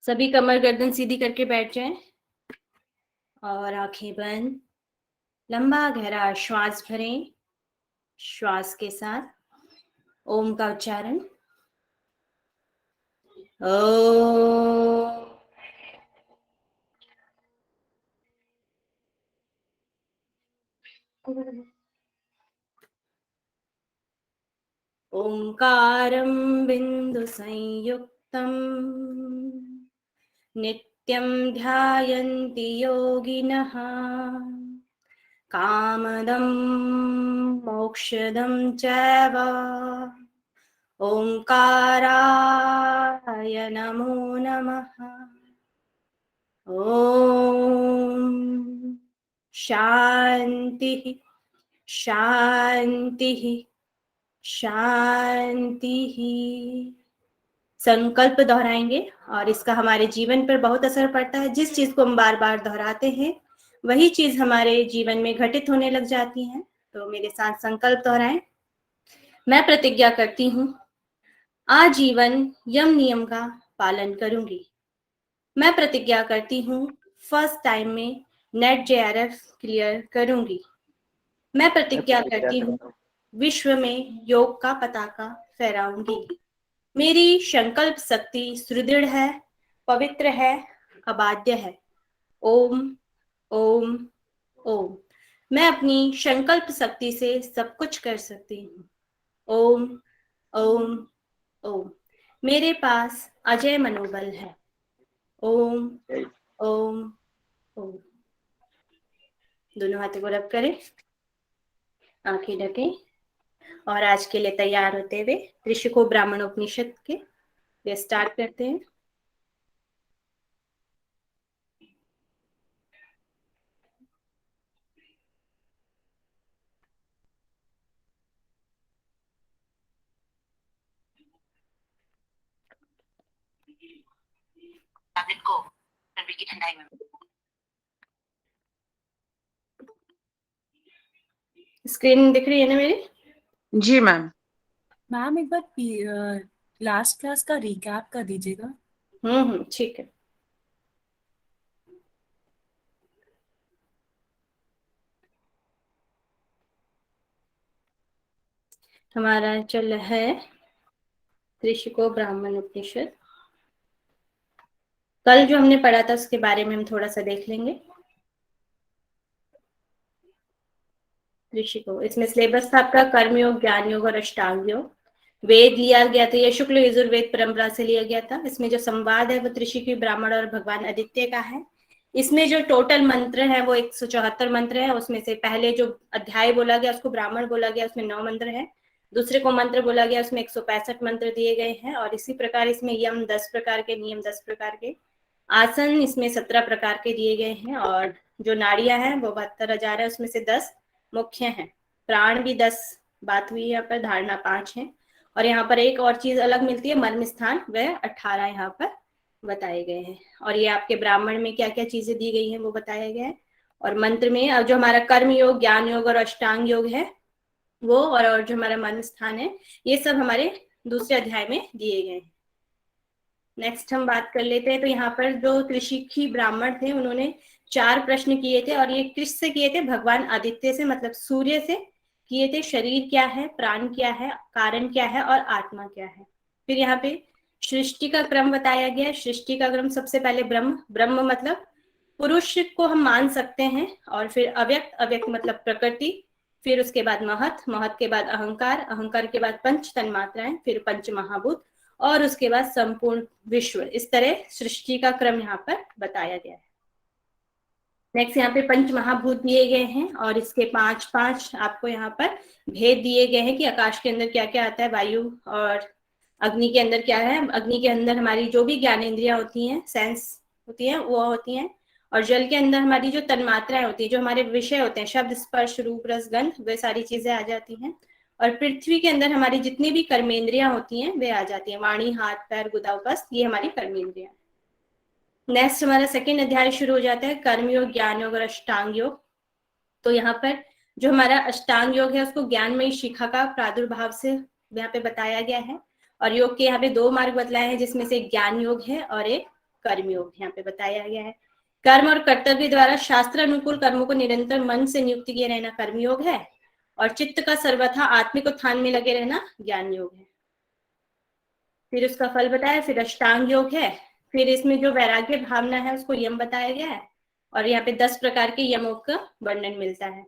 सभी कमर गर्दन सीधी करके बैठ जाएं और आंखें बंद। लंबा गहरा श्वास भरें। श्वास के साथ ओम का उच्चारण। ओ। ओंकारं बिंदु संयुक्तम् नित्यं ध्यायन्ति योगिनः कामदं मोक्षदं चैव ओंकाराय नमो नमः। ओम शांति शांति शांति। संकल्प दोहराएंगे और इसका हमारे जीवन पर बहुत असर पड़ता है। जिस चीज को हम बार बार दोहराते हैं वही चीज हमारे जीवन में घटित होने लग जाती है। तो मेरे साथ संकल्प दोहराएं। मैं प्रतिज्ञा करती हूँ आजीवन यम नियम का पालन करूंगी। मैं प्रतिज्ञा करती हूँ फर्स्ट टाइम में नेट जेआरएफ क्लियर करूंगी। मैं प्रतिज्ञा करती हूँ विश्व में योग का पताका फहराऊंगी। मेरी संकल्प शक्ति सुदृढ़ है, पवित्र है, अबाध्य है। ओम ओम ओम। मैं अपनी संकल्प शक्ति से सब कुछ कर सकती हूँ। ओम ओम ओम। मेरे पास अजय मनोबल है। ओम ओम ओम। दोनों हाथों को रब करें, आंखें ढकें और आज के लिए तैयार होते हुए ऋषिको ब्राह्मण उपनिषद के लिए स्टार्ट करते हैं। स्क्रीन दिख रही है ना मेरी? जी मैम। मैम एक बार लास्ट क्लास का रिकैप कर दीजिएगा। ठीक है। हमारा चल है ऋषिको ब्राह्मण उपनिषद। कल जो हमने पढ़ा था उसके बारे में हम थोड़ा सा देख लेंगे। ऋषिको, इसमें सिलेबस था आपका कर्मयोग, ज्ञान योग और अष्टांग योग। वेद लिया गया था, यह शुक्ल यजुर्वेद परंपरा से लिया गया था। इसमें जो संवाद है वो ऋषिकी ब्राह्मण और भगवान आदित्य का है। इसमें जो टोटल मंत्र है वो 174 मंत्र है। उसमें से पहले जो अध्याय बोला गया उसको ब्राह्मण बोला गया, उसमें 9 मंत्र है। दूसरे को मंत्र बोला गया, उसमें 165 मंत्र दिए गए हैं। और इसी प्रकार इसमें यम 10 प्रकार के, नियम 10 प्रकार के, आसन इसमें 17 प्रकार के दिए गए हैं। और जो नाड़ियां हैं वो 72,000 है, उसमें से 10 मुख्य हैं। प्राण भी 10 बात हुई यहाँ पर, धारणा 5 है। और यहाँ पर एक और चीज अलग मिलती है, मर्म स्थान, वह 18 यहाँ पर बताए गए हैं। और ये आपके ब्राह्मण में क्या क्या चीजें दी गई हैं वो बताया गया है। और मंत्र में जो हमारा कर्म योग, ज्ञान योग और अष्टांग योग है वो, और जो हमारा मर्म स्थान है, ये सब हमारे दूसरे अध्याय में दिए गए हैं। नेक्स्ट हम बात कर लेते हैं। तो यहाँ पर जो त्रिशिखी ब्राह्मण थे उन्होंने 4 प्रश्न किए थे, और ये किससे किए थे? भगवान आदित्य से, मतलब सूर्य से किए थे। शरीर क्या है, प्राण क्या है, कारण क्या है और आत्मा क्या है। फिर यहाँ पे सृष्टि का क्रम बताया गया है। सृष्टि का क्रम सबसे पहले ब्रह्म, ब्रह्म मतलब पुरुष को हम मान सकते हैं। और फिर अव्यक्त, अव्यक्त मतलब प्रकृति। फिर उसके बाद महत, महत के बाद अहंकार, अहंकार के बाद पंच तन्मात्राएं, फिर पंच महाभूत, और उसके बाद संपूर्ण विश्व। इस तरह सृष्टि का क्रम यहाँ पर बताया गया है। नेक्स्ट यहाँ पे पंच महाभूत दिए गए हैं और इसके 5-5 आपको यहाँ पर भेद दिए गए हैं कि आकाश के अंदर क्या क्या आता है, वायु, और अग्नि के अंदर क्या है। अग्नि के अंदर हमारी जो भी ज्ञानेंद्रियां होती हैं, सेंस होती हैं, वो होती हैं। और जल के अंदर हमारी जो तन्मात्राएं होती है, जो हमारे विषय होते हैं, शब्द, स्पर्श, रूप, रस, गंध, वे सारी चीजें आ जाती हैं। और पृथ्वी के अंदर हमारी जितनी भी कर्मेंद्रियां होती हैं वे आ जाती हैं। वाणी, हाथ, पैर, गुदा, उपस्थ, ये हमारी कर्मेंद्रियां। नेक्स्ट हमारा सेकेंड अध्याय शुरू हो जाता है, कर्मयोग, ज्ञान योग और अष्टांग योग। तो यहाँ पर जो हमारा अष्टांग योग है उसको ज्ञानमयी शिखा का प्रादुर्भाव से यहाँ पे बताया गया है। और योग के यहाँ पे 2 मार्ग बतलाए हैं, जिसमें से ज्ञान योग है और एक कर्मयोग यहाँ पे बताया गया है। कर्म और कर्तव्य द्वारा शास्त्र अनुकूल कर्मों को निरंतर मन से नियुक्त किए रहना कर्मयोग है, और चित्त का सर्वथा आत्मिक उत्थान में लगे रहना ज्ञान योग है। फिर उसका फल बताया, फिर अष्टांग योग है, फिर इसमें जो वैराग्य भावना है उसको यम बताया गया है, और यहाँ पे 10 प्रकार के यमों का वर्णन मिलता है।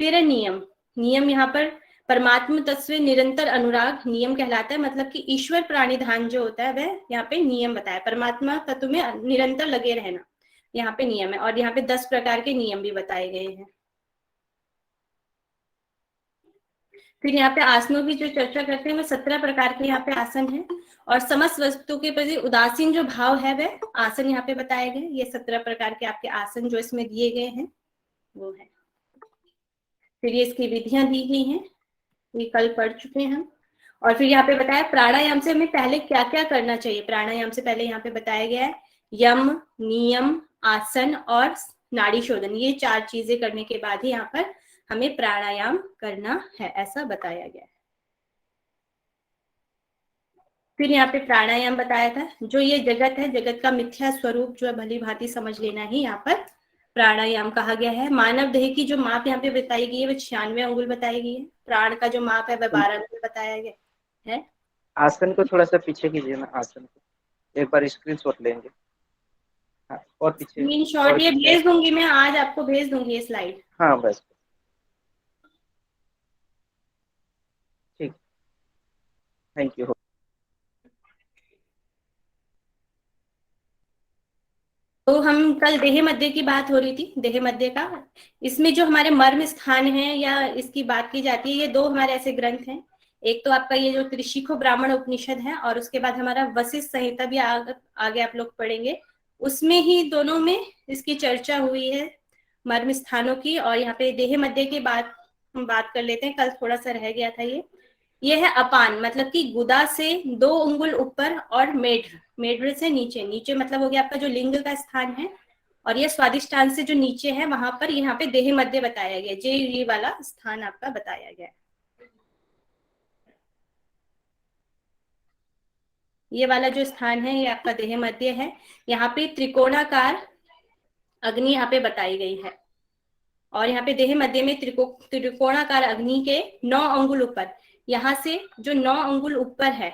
फिर नियम, नियम यहाँ पर परमात्म तत्व निरंतर अनुराग नियम कहलाता है, मतलब कि ईश्वर प्राणिधान जो होता है वह यहाँ पे नियम बताया, परमात्मा तत्व में निरंतर लगे रहना यहाँ पे नियम है, और यहाँ पे 10 प्रकार के नियम भी बताए गए हैं। फिर यहाँ पे आसनों की जो चर्चा करते हैं वो 17 प्रकार के यहाँ पे आसन है, और समस्त वस्तु के प्रति उदासीन जो भाव है वह आसन यहाँ पे बताए गए। ये 17 प्रकार के आपके आसन जो इसमें दिए गए हैं वो है। फिर ये इसकी विधियां दी गई हैं, ये कल पढ़ चुके हैं हम। और फिर यहाँ पे बताया प्राणायाम से हमें पहले क्या क्या करना चाहिए। प्राणायाम से पहले यहाँ पे बताया गया है यम, नियम, आसन और नाड़ी शोधन, ये 4 चीजें करने के बाद ही यहाँ पर हमें प्राणायाम करना है, ऐसा बताया गया है। फिर यहाँ पे प्राणायाम बताया था, जो ये जगत है, जगत का मिथ्या स्वरूप जो है भली भांति समझ लेना ही यहाँ पर प्राणायाम कहा गया है। मानव देह की जो माप यहाँ पे बताई गई है वो 96 अंगुल बताई गई है। प्राण का जो माप है वह 12 अंगुल बताया गया है। आसन को थोड़ा सा पीछे कीजिए ना, आसन को एक बार स्क्रीनशॉट लेंगे। हाँ, और पीछे स्क्रीनशॉट ये भेज दूंगी मैं, आज आपको भेज दूंगी ये स्लाइड। हाँ बस ठीक, थैंक यू। तो हम कल देह मध्य की बात हो रही थी, देह मध्य का, इसमें जो हमारे मर्म स्थान है या इसकी बात की जाती है, ये 2 हमारे ऐसे ग्रंथ हैं। एक तो आपका ये जो त्रिशिखो ब्राह्मण उपनिषद है, और उसके बाद हमारा वशिष्ठ संहिता भी आगे आप लोग पढ़ेंगे, उसमें ही दोनों में इसकी चर्चा हुई है मर्म स्थानों की। और यहाँ पे देह मध्य की बात हम बात कर लेते हैं, कल थोड़ा सा रह गया था ये है अपान, मतलब कि गुदा से 2 अंगुल ऊपर, और मेढ्र से नीचे, नीचे मतलब हो गया आपका जो लिंग का स्थान है, और ये स्वादिष्टान से जो नीचे है वहां पर यहाँ पे देह मध्य बताया गया, ये वाला स्थान आपका बताया गया। ये वाला जो स्थान है ये आपका देह मध्य है। यहाँ पे त्रिकोणाकार अग्नि यहाँ पे बताई गई है, और यहाँ पे देह मध्य में त्रिकोणाकार अग्नि के 9 अंगुल ऊपर, यहाँ से जो 9 अंगुल ऊपर है,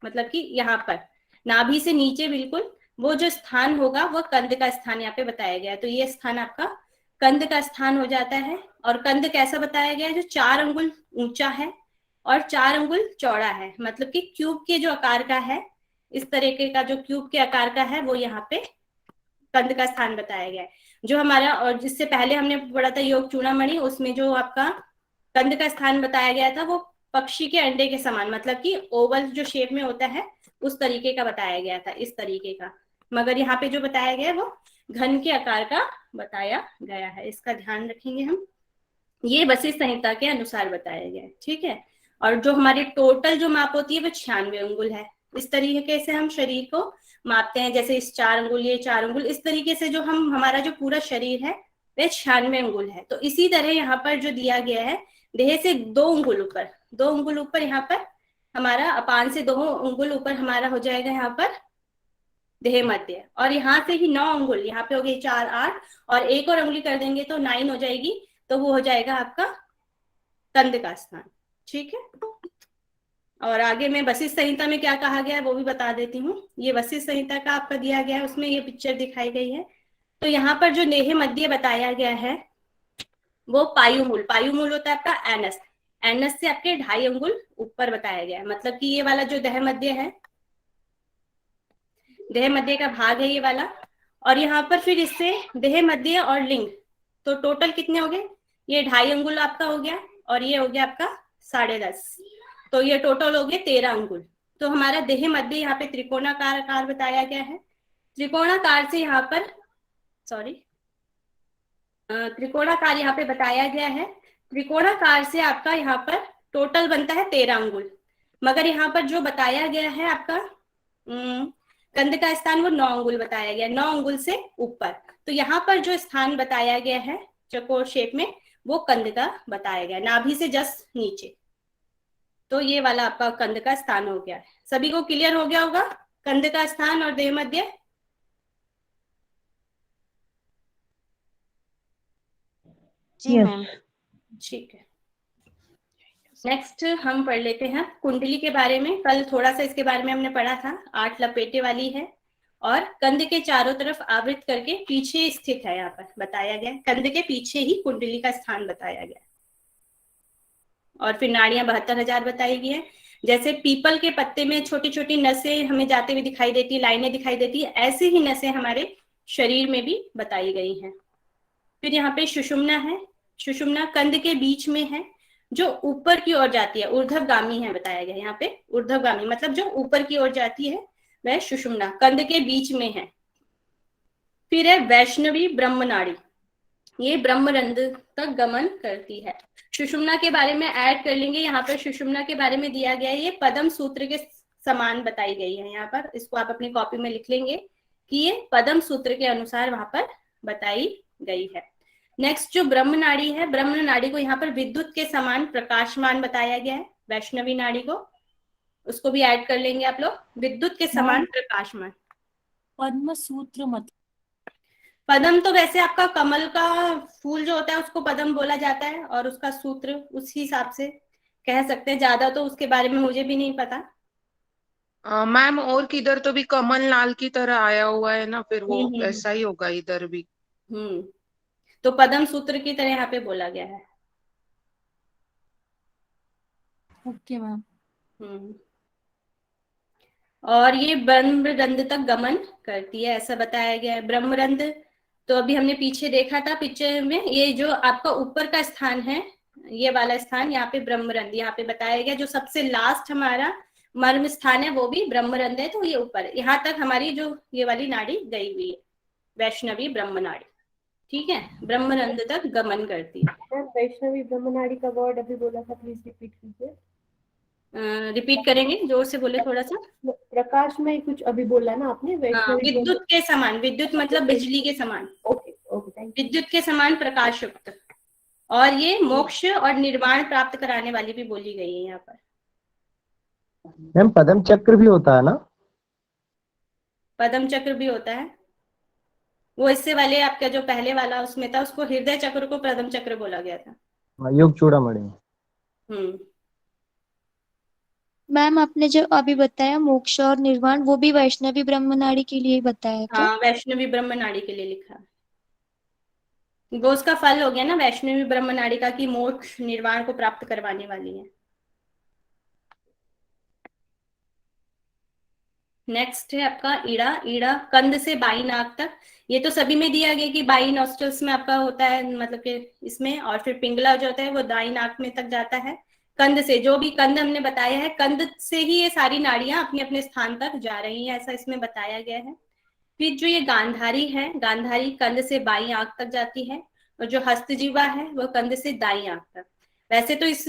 मतलब कि यहाँ पर नाभि से नीचे बिल्कुल वो जो स्थान होगा वो कंध का स्थान यहाँ पे बताया गया है। तो ये स्थान आपका कंध का स्थान हो जाता है। और कंध कैसा बताया गया है, जो 4 अंगुल ऊंचा है और 4 अंगुल चौड़ा है, मतलब कि क्यूब के जो आकार का है, इस तरीके का जो क्यूब के आकार का है वो यहाँ पे कंध का स्थान बताया गया है। जो हमारा, और जिससे पहले हमने पढ़ा था योग चूड़ामणि, उसमें जो आपका कंध का स्थान बताया गया था वो पक्षी के अंडे के समान, मतलब कि ओवल जो शेप में होता है उस तरीके का बताया गया था, इस तरीके का। मगर यहाँ पे जो बताया गया है वो घन के आकार का बताया गया है, इसका ध्यान रखेंगे हम। ये वशिष्ठ संहिता के अनुसार बताया गया है, ठीक है। और जो हमारी टोटल जो माप होती है वो 96 अंगुल है। इस तरीके से हम शरीर को मापते हैं, जैसे इस 4 अंगुल, ये 4 अंगुल, इस तरीके से जो हम हमारा जो पूरा शरीर है वह 96 अंगुल है। तो इसी तरह यहाँ पर जो दिया गया है, देह से 2 अंगुल ऊपर, 2 अंगुल ऊपर यहाँ पर हमारा अपान से 2 अंगुल ऊपर हमारा हो जाएगा यहाँ पर देह मध्य, और यहाँ से ही 9 अंगुल, यहाँ पे हो गए 4, 8, और एक और अंगुली कर देंगे तो 9 हो जाएगी, तो वो हो जाएगा आपका कंध का स्थान, ठीक है। और आगे मैं वशिष्ठ संहिता में क्या कहा गया है वो भी बता देती हूँ। ये वशिष्ठ संहिता का आपका दिया गया है, उसमें ये पिक्चर दिखाई गई है। तो यहाँ पर जो देह मध्य बताया गया है वो पायुमूल, पायुमूल होता है आपका एनस, एनस से आपके 2.5 अंगुल ऊपर बताया गया है, मतलब कि ये वाला जो देह मध्य है, देह मध्य का भाग है ये वाला। और यहाँ पर फिर इससे देह मध्य और लिंग, तो टोटल कितने हो गए, ये 2.5 अंगुल आपका हो गया, और ये हो गया आपका 10.5, तो ये टोटल हो गए 13 अंगुल। तो हमारा देह मध्य यहाँ पे त्रिकोणाकार आकार बताया गया है। त्रिकोणाकार से यहाँ पर त्रिकोणाकार यहाँ पे बताया गया है। त्रिकोणाकार से आपका यहाँ पर टोटल बनता है 13 अंगुल, मगर यहाँ पर जो बताया गया है आपका कंध का स्थान वो 9 अंगुल बताया गया, 9 अंगुल से ऊपर। तो यहाँ पर जो स्थान बताया गया है चकोर शेप में, वो कंध का बताया गया, नाभि से जस्ट नीचे। तो ये वाला आपका कंध का स्थान हो गया है। सभी को क्लियर हो गया होगा कंध का स्थान और देह मध्य? जी मैम। ठीक है, नेक्स्ट हम पढ़ लेते हैं कुंडली के बारे में। कल थोड़ा सा इसके बारे में हमने पढ़ा था। 8 लपेटे वाली है और कंध के चारों तरफ आवृत करके पीछे स्थित है। यहाँ पर बताया गया कंध के पीछे ही कुंडली का स्थान बताया गया। और फिर नाड़ियां 72,000 बताई गई है। जैसे पीपल के पत्ते में छोटी छोटी नसें हमें जाते हुए दिखाई देती है, लाइनें दिखाई देती है, ऐसे ही नसें हमारे शरीर में भी बताई गई हैं। फिर यहाँ पे सुषुम्ना है। सुषुम्ना कंध के बीच में है, जो ऊपर की ओर जाती है, ऊर्ध्वगामी है बताया गया। यहाँ पे ऊर्ध्वगामी मतलब जो ऊपर की ओर जाती है वह सुषुम्ना कंध के बीच में है। फिर है वैष्णवी ब्रह्मनाड़ी, ये ब्रह्मरंध्र तक गमन करती है। सुषुम्ना के बारे में ऐड कर लेंगे। यहाँ पर सुषुम्ना के बारे में दिया गया है, ये पद्म सूत्र के समान बताई गई है। यहाँ पर इसको आप अपनी कॉपी में लिख लेंगे कि ये पद्म सूत्र के अनुसार वहां पर बताई गई है। नेक्स्ट जो ब्रह्म नाड़ी है, ब्रह्म नाड़ी को यहाँ पर विद्युत के समान प्रकाशमान बताया गया है। वैष्णवी नाड़ी को, उसको भी ऐड कर लेंगे आप लोग, विद्युत के समान प्रकाशमान। पद्म सूत्र मत पद्म तो वैसे आपका कमल का फूल जो होता है उसको पद्म बोला जाता है, और उसका सूत्र उस हिसाब से कह सकते हैं। ज्यादा तो उसके बारे में मुझे भी नहीं पता। मैम और किधर तो भी कमल नाल की तरह आया हुआ है ना, फिर वो हम्म। ऐसा ही होगा इधर भी। तो पद्म सूत्र की तरह यहाँ पे बोला गया है। Okay ma'am. और ये ब्रह्मरंध्र तक गमन करती है, ऐसा बताया गया है। ब्रह्मरंध्र तो अभी हमने पीछे देखा था पिक्चर में, ये जो आपका ऊपर का स्थान है, ये वाला स्थान, यहाँ पे ब्रह्मरंध्र यहाँ पे बताया गया। जो सबसे लास्ट हमारा मर्म स्थान है वो भी ब्रह्मरंध्र है, तो ये ऊपर, यहाँ तक हमारी जो ये वाली नाड़ी गई हुई है, वैष्णवी ब्रह्म नाड़ी। ठीक है, ब्रह्मरंध्र तक गमन करती है। वैष्णवी ब्रह्मनाड़ी का वर्ड अभी बोला था, प्लीज रिपीट कीजिए। रिपीट करेंगे, जोर से बोले थोड़ा सा। प्रकाश में कुछ अभी बोला ना आपने, वैष्णवी विद्युत के समान, विद्युत मतलब बिजली के समान, ओके ओके थैंक यू। विद्युत के समान प्रकाश युक्त। और ये मोक्ष और निर्वाण प्राप्त कराने वाली भी बोली गई है यहाँ पर। मैम पद्म चक्र भी होता है ना? पद्म चक्र भी होता है, वो इससे वाले आपका जो पहले वाला उसमें था, उसको हृदय चक्र को पद्म चक्र बोला गया था। योग चूड़ामणि। मैम आपने जो अभी बताया मोक्ष और निर्वाण, वो भी वैष्णवी ब्रह्मनाड़ी के लिए बताया क्या? हाँ, वैष्णवी ब्रह्म नाड़ी के लिए लिखा है। वो उसका फल हो गया ना वैष्णवी ब्रह्म नाड़ी का, कि मोक्ष निर्वाण को प्राप्त करवाने वाली है। नेक्स्ट है आपका ईड़ा। ईड़ा कंध से बाई नाक तक, ये तो सभी में दिया गया कि बाई नॉस्ट्रल्स में आपका होता है, मतलब कि इसमें। और फिर पिंगला जो होता है वो दाई नाक में तक जाता है। कंध से, जो भी कंध हमने बताया है, कंध से ही ये सारी नाड़ियां अपने अपने स्थान तक जा रही हैं, ऐसा इसमें बताया गया है। फिर जो ये गांधारी है, गांधारी कंध से बाई आंख तक जाती है। और जो हस्तजीवा है वो कंध से दाई आंख तक। वैसे तो इस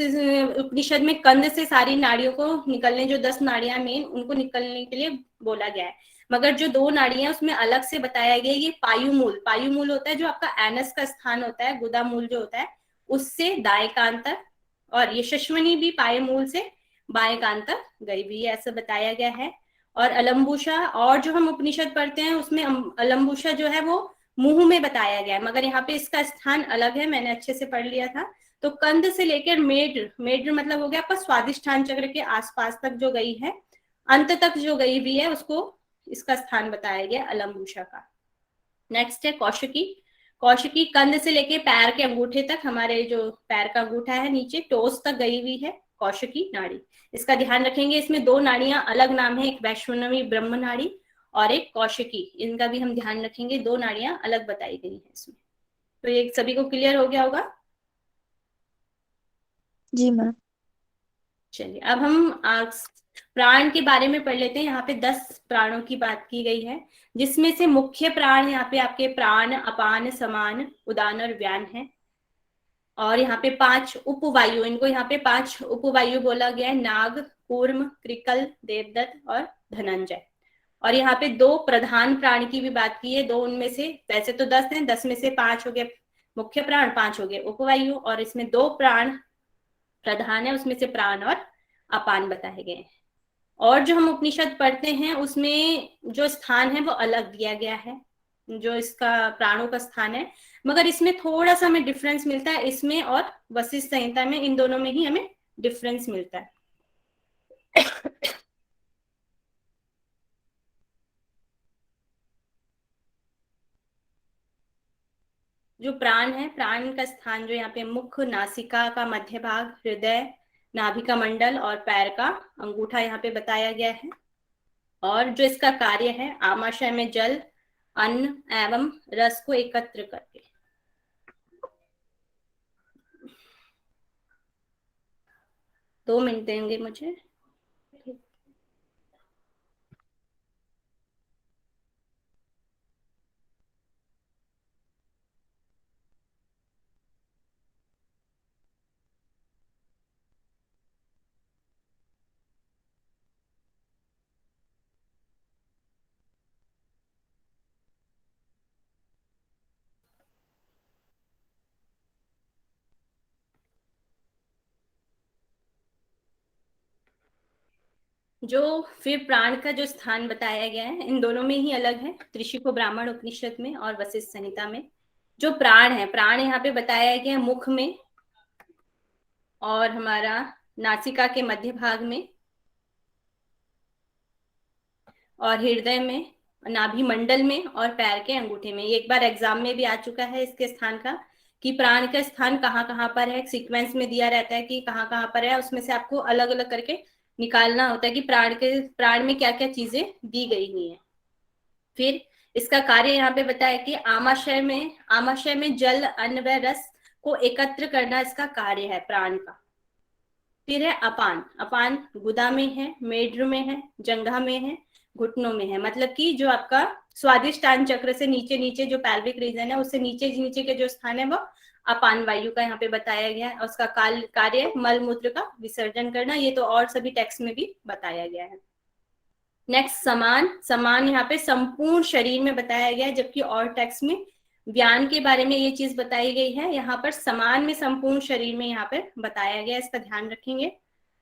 उपनिषद में कंध से सारी नाड़ियों को निकलने, जो 10 नाड़ियां मेन, उनको निकलने के लिए बोला गया है। मगर जो 2 नाड़ियां उसमें अलग से बताया गया, ये पायुमूल, पायुमूल होता है जो आपका एनस का स्थान होता है, गुदा मूल जो होता है, उससे दाएं कान तक। और यशस्विनी भी पायुमूल से बाएं कान तक गई हुई है, ऐसा बताया गया है। और अलम्बुषा, और जो हम उपनिषद पढ़ते हैं उसमें अलम्बुषा जो है वो मुंह में बताया गया है, मगर यहाँ पे इसका स्थान अलग है, मैंने अच्छे से पढ़ लिया था। तो कंध से लेकर मेड्र, मेड्र मतलब हो गया आपका स्वादिष्ठान चक्र के आसपास तक जो गई है, अंत तक जो गई हुई है, उसको इसका स्थान बताया गया अलम्बुषा का। नेक्स्ट है कौशिकी। कौशिकी कंध से लेके पैर के अंगूठे तक, हमारे जो पैर का अंगूठा है नीचे टोस तक गई हुई है कौशिकी नाड़ी। इसका ध्यान रखेंगे, इसमें 2 नाड़ियां अलग नाम है, एक वैष्णवी ब्रह्म नाड़ी और एक कौशिकी, इनका भी हम ध्यान रखेंगे, 2 नाड़ियां अलग बताई गई है इसमें। तो ये सभी को क्लियर हो गया होगा? जी मैम। चलिए अब हम प्राण के बारे में पढ़ लेते हैं। यहाँ पे 10 प्राणों की बात की गई है, जिसमें से मुख्य प्राण यहाँ पे आपके प्राण, अपान, समान, उदान और व्यान है। और यहाँ पे 5 उपवायु, इनको यहाँ पे 5 उपवायु बोला गया है, नाग, कूर्म, कृकल, देवदत्त और धनंजय। और यहाँ पे 2 प्रधान प्राण की भी बात की है, 2 उनमें से, वैसे तो 10 हैं, 10 में से 5 हो गए मुख्य प्राण, 5 हो गए उपवायु, और इसमें 2 प्राण प्रधान है, उसमें से प्राण और अपान बताए गए हैं। और जो हम उपनिषद पढ़ते हैं उसमें जो स्थान है वो अलग दिया गया है। जो इसका प्राणों का स्थान है, मगर इसमें थोड़ा सा हमें डिफरेंस मिलता है, इसमें और वशिष्ठ संहिता में, इन दोनों में ही हमें डिफरेंस मिलता है। जो प्राण है, प्राण का स्थान जो यहाँ पे मुख, नासिका का मध्य भाग, हृदय, नाभि का मंडल और पैर का अंगूठा यहाँ पे बताया गया है। और जो इसका कार्य है, आमाशय में जल, अन्न एवं रस को एकत्र करके। दो मिनट देंगे मुझे। जो फिर प्राण का जो स्थान बताया गया है, इन दोनों में ही अलग है, त्रिशिको ब्राह्मण उपनिषद में और वशिष्ठ संहिता में। जो प्राण है, प्राण यहाँ पे बताया गया है मुख में और हमारा नासिका के मध्य भाग में और हृदय में, नाभि मंडल में और पैर के अंगूठे में। ये एक बार एग्जाम में भी आ चुका है इसके स्थान का, कि प्राण का स्थान कहाँ कहाँ पर है, सीक्वेंस में दिया रहता है कि कहाँ कहाँ पर है, उसमें से आपको अलग अलग करके निकालना होता है कि प्राण में क्या क्या चीजें दी गई हुई है। फिर इसका कार्य यहाँ पे बताया कि आमाशय में जल, अन्न व रस को एकत्र करना इसका कार्य है प्राण का। फिर है अपान, अपान गुदा में है, मेढ्र में है, जंघा में है, घुटनों में है। मतलब कि जो आपका स्वादिष्टान चक्र से नीचे नीचे जो पैल्विक रीजन है, उससे नीचे नीचे के जो स्थान है वो अपान वायु का यहाँ पे बताया गया है। और उसका कार्य मल मूत्र का विसर्जन करना, ये तो और सभी टेक्स्ट में भी बताया गया है। नेक्स्ट समान, समान यहाँ पे संपूर्ण शरीर में बताया गया है, जबकि और टेक्स्ट में व्यान के बारे में ये चीज बताई गई है। यहाँ पर समान में संपूर्ण शरीर में यहाँ पर बताया गया, इसका ध्यान रखेंगे।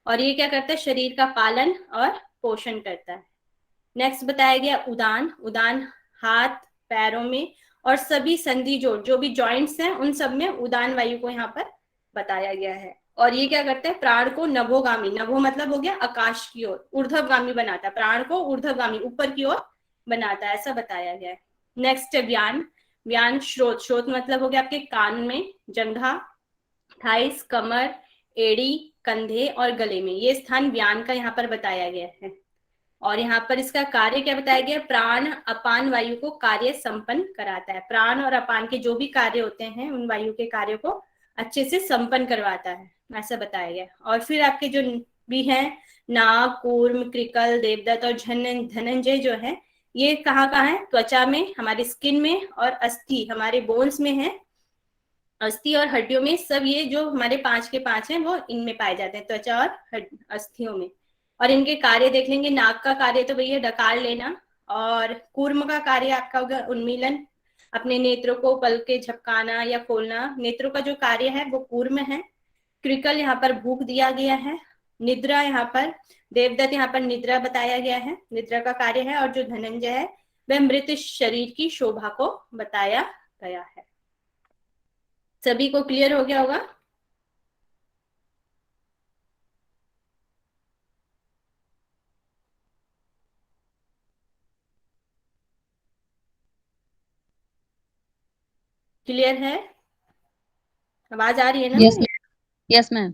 और ये क्या करता है, शरीर का पालन और पोषण करता है। नेक्स्ट बताया गया उदान, उदान हाथ पैरों में और सभी संधि जोड़, जो भी जॉइंट्स हैं उन सब में उदान वायु को यहाँ पर बताया गया है। और ये क्या करता है, प्राण को नभोगामी, नभो मतलब हो गया आकाश की ओर, ऊर्ध्वगामी बनाता है, प्राण को ऊर्ध्वगामी ऊपर की ओर बनाता है, ऐसा बताया गया है। नेक्स्ट है व्यान, व्यान श्रोत, श्रोत मतलब हो गया आपके कान में, जंघा, थाइस, कमर, एड़ी, कंधे और गले में, ये स्थान व्यान का यहाँ पर बताया गया है। और यहाँ पर इसका कार्य क्या बताया गया, प्राण अपान वायु को कार्य संपन्न कराता है। प्राण और अपान के जो भी कार्य होते हैं उन वायु के कार्यों को अच्छे से संपन्न करवाता है, ऐसा बताया गया। और फिर आपके जो भी हैं नाग, कूर्म, कृकल, देवदत्त और धनंजय जो है, ये कहाँ कहाँ है, त्वचा में, हमारी स्किन में और अस्थि हमारे बोन्स में है, अस्थि और हड्डियों में, सब ये जो हमारे 5 के 5 हैं वो इनमें पाए जाते हैं, त्वचा और अस्थियों में। और इनके कार्य देख लेंगे, नाक का कार्य तो भैया डकार लेना, और कूर्म का कार्य आपका होगा उन्मीलन, अपने नेत्रों को पल के झपकाना या खोलना, नेत्रों का जो कार्य है वो कूर्म है। कृकल यहाँ पर भूख दिया गया है। निद्रा यहाँ पर, देवदत्त यहाँ पर निद्रा बताया गया है, निद्रा का कार्य है। और जो धनंजय है वह मृत शरीर की शोभा को बताया गया है। सभी को क्लियर हो गया होगा? क्लियर है? आवाज आ रही है ना? Yes yes ma'am.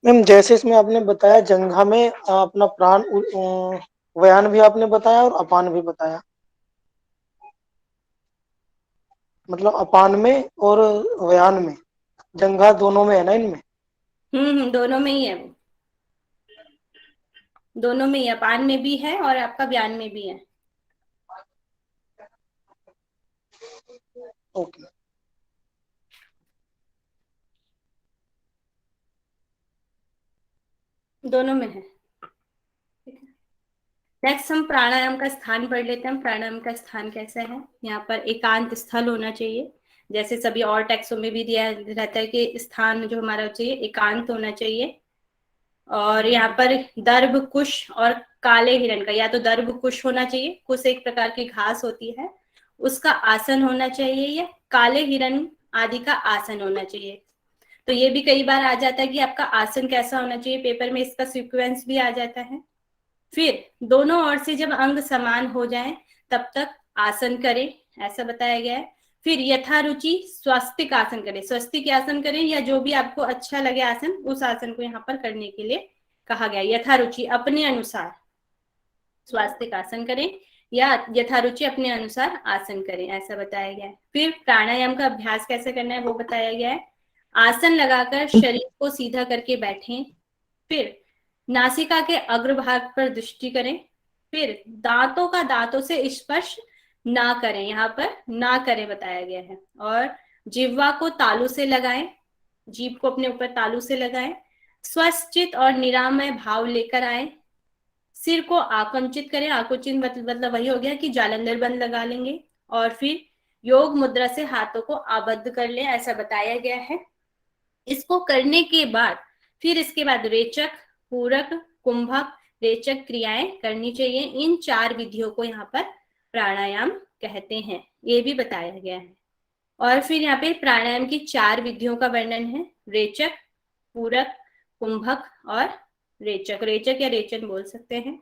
मैम जैसे इसमें आपने बताया जंघा में अपना प्राण व्यान भी आपने बताया और अपान भी बताया, मतलब अपान में और व्यान में, जंघा दोनों में है ना इनमें? दोनों में ही है वो, दोनों में ही, अपान में भी है और आपका व्यान में भी है। ओके। दोनों में है। नेक्स्ट हम प्राणायाम का स्थान पढ़ लेते हैं। प्राणायाम का स्थान कैसा है, यहाँ पर एकांत स्थल होना चाहिए, जैसे सभी और टेक्सों में भी दिया रहता है कि स्थान जो हमारा चाहिए एकांत होना चाहिए। और यहाँ पर दर्भ, कुश और काले हिरण का, या तो दर्भ कुश होना चाहिए, कुश एक प्रकार की घास होती है उसका आसन होना चाहिए या काले हिरण आदि का आसन होना चाहिए। तो ये भी कई बार आ जाता है कि आपका आसन कैसा होना चाहिए, पेपर में इसका सीक्वेंस भी आ जाता है। फिर दोनों ओर से जब अंग समान हो जाएं तब तक आसन करें, ऐसा बताया गया है। फिर यथारुचि स्वस्तिक आसन करें, स्वस्तिक आसन करें या जो भी आपको अच्छा लगे आसन, उस आसन को यहाँ पर करने के लिए कहा गया। यथारुचि अपने अनुसार स्वास्तिक आसन करें या यथारुचि अपने अनुसार आसन करें, ऐसा बताया गया है। फिर प्राणायाम का अभ्यास कैसे करना है वो बताया गया है। आसन लगाकर शरीर को सीधा करके बैठें। फिर नासिका के अग्रभाग पर दृष्टि करें। फिर दांतों का दांतों से स्पर्श ना करें, यहाँ पर ना करें बताया गया है। और जिह्वा को तालू से लगाएं, जीभ को अपने ऊपर तालू से लगाएं। स्वस्चित और निरामय भाव लेकर आए। सिर को आकुंचित करें, आकुंचित मतलब वही हो गया कि जालंधर बंद लगा लेंगे। और फिर योग मुद्रा से हाथों को आबद्ध कर लें, ऐसा बताया गया है। इसको करने के बाद फिर इसके बाद रेचक, पूरक, कुंभक, रेचक क्रियाएं करनी चाहिए। इन 4 विधियों को यहाँ पर प्राणायाम कहते हैं, ये भी बताया गया है। और फिर यहाँ पे प्राणायाम की 4 विधियों का वर्णन है, रेचक, पूरक, कुंभक और रेचक। रेचक या रेचन बोल सकते हैं।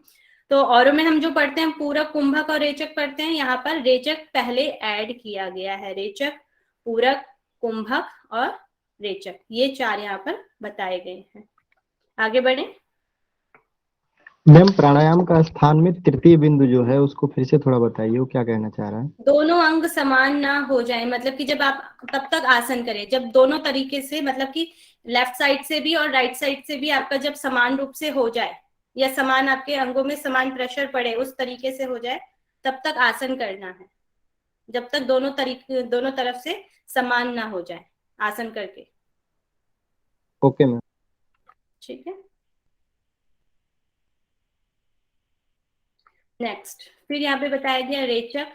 तो औरों में हम जो पढ़ते हैं पूरक, कुंभक और रेचक पढ़ते हैं, यहाँ पर रेचक पहले ऐड किया गया है। रेचक, पूरक, कुंभक और रेचक, ये 4 यहाँ पर बताए गए हैं। आगे बढ़े। मैम प्राणायाम का स्थान में तृतीय बिंदु जो है उसको फिर से थोड़ा बताइए, वो क्या कहना चाह रहा है? दोनों अंग समान ना हो जाए, मतलब कि जब आप तब तक आसन करें जब दोनों तरीके से, मतलब कि लेफ्ट साइड से भी और राइट साइड से भी आपका जब समान रूप से हो जाए या समान आपके अंगों में समान प्रेशर पड़े, उस तरीके से हो जाए, तब तक आसन करना है। जब तक दोनों तरफ से समान ना हो जाए आसन करके। Okay ma'am. ठीक है। नेक्स्ट फिर यहाँ पे बताया गया रेचक,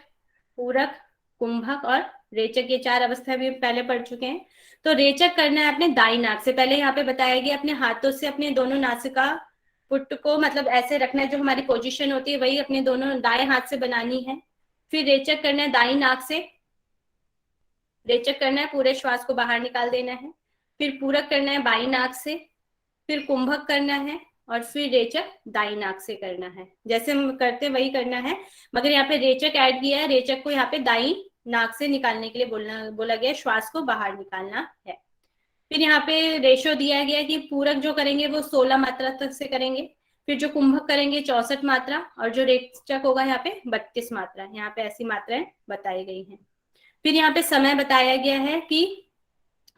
पूरक, कुंभक और रेचक, ये 4 अवस्था भी पहले पढ़ चुके हैं। तो रेचक करना है अपने दाई नाक से। पहले यहाँ पे बताया गया अपने हाथों से अपने दोनों नासिका पुट को मतलब ऐसे रखना है, जो हमारी पोजीशन होती है वही अपने दोनों दाएं हाथ से बनानी है। फिर रेचक करना है दाई नाक से, रेचक करना है पूरे श्वास को बाहर निकाल देना है। फिर पूरक करना है बाई नाक से, फिर कुंभक करना है और फिर रेचक दाई नाक से करना है। जैसे हम करते वही करना है, मगर यहाँ पे रेचक ऐड किया है। रेचक को यहाँ पे दाई नाक से निकालने के लिए बोला गया, श्वास को बाहर निकालना है। फिर यहाँ पे रेशो दिया गया कि पूरक जो करेंगे वो 16 मात्रा तक से करेंगे, फिर जो कुंभक करेंगे 64 मात्रा और जो रेचक होगा यहाँ पे 32 मात्रा। यहाँ पे ऐसी मात्राएं बताई गई हैं। फिर यहाँ पे समय बताया गया है कि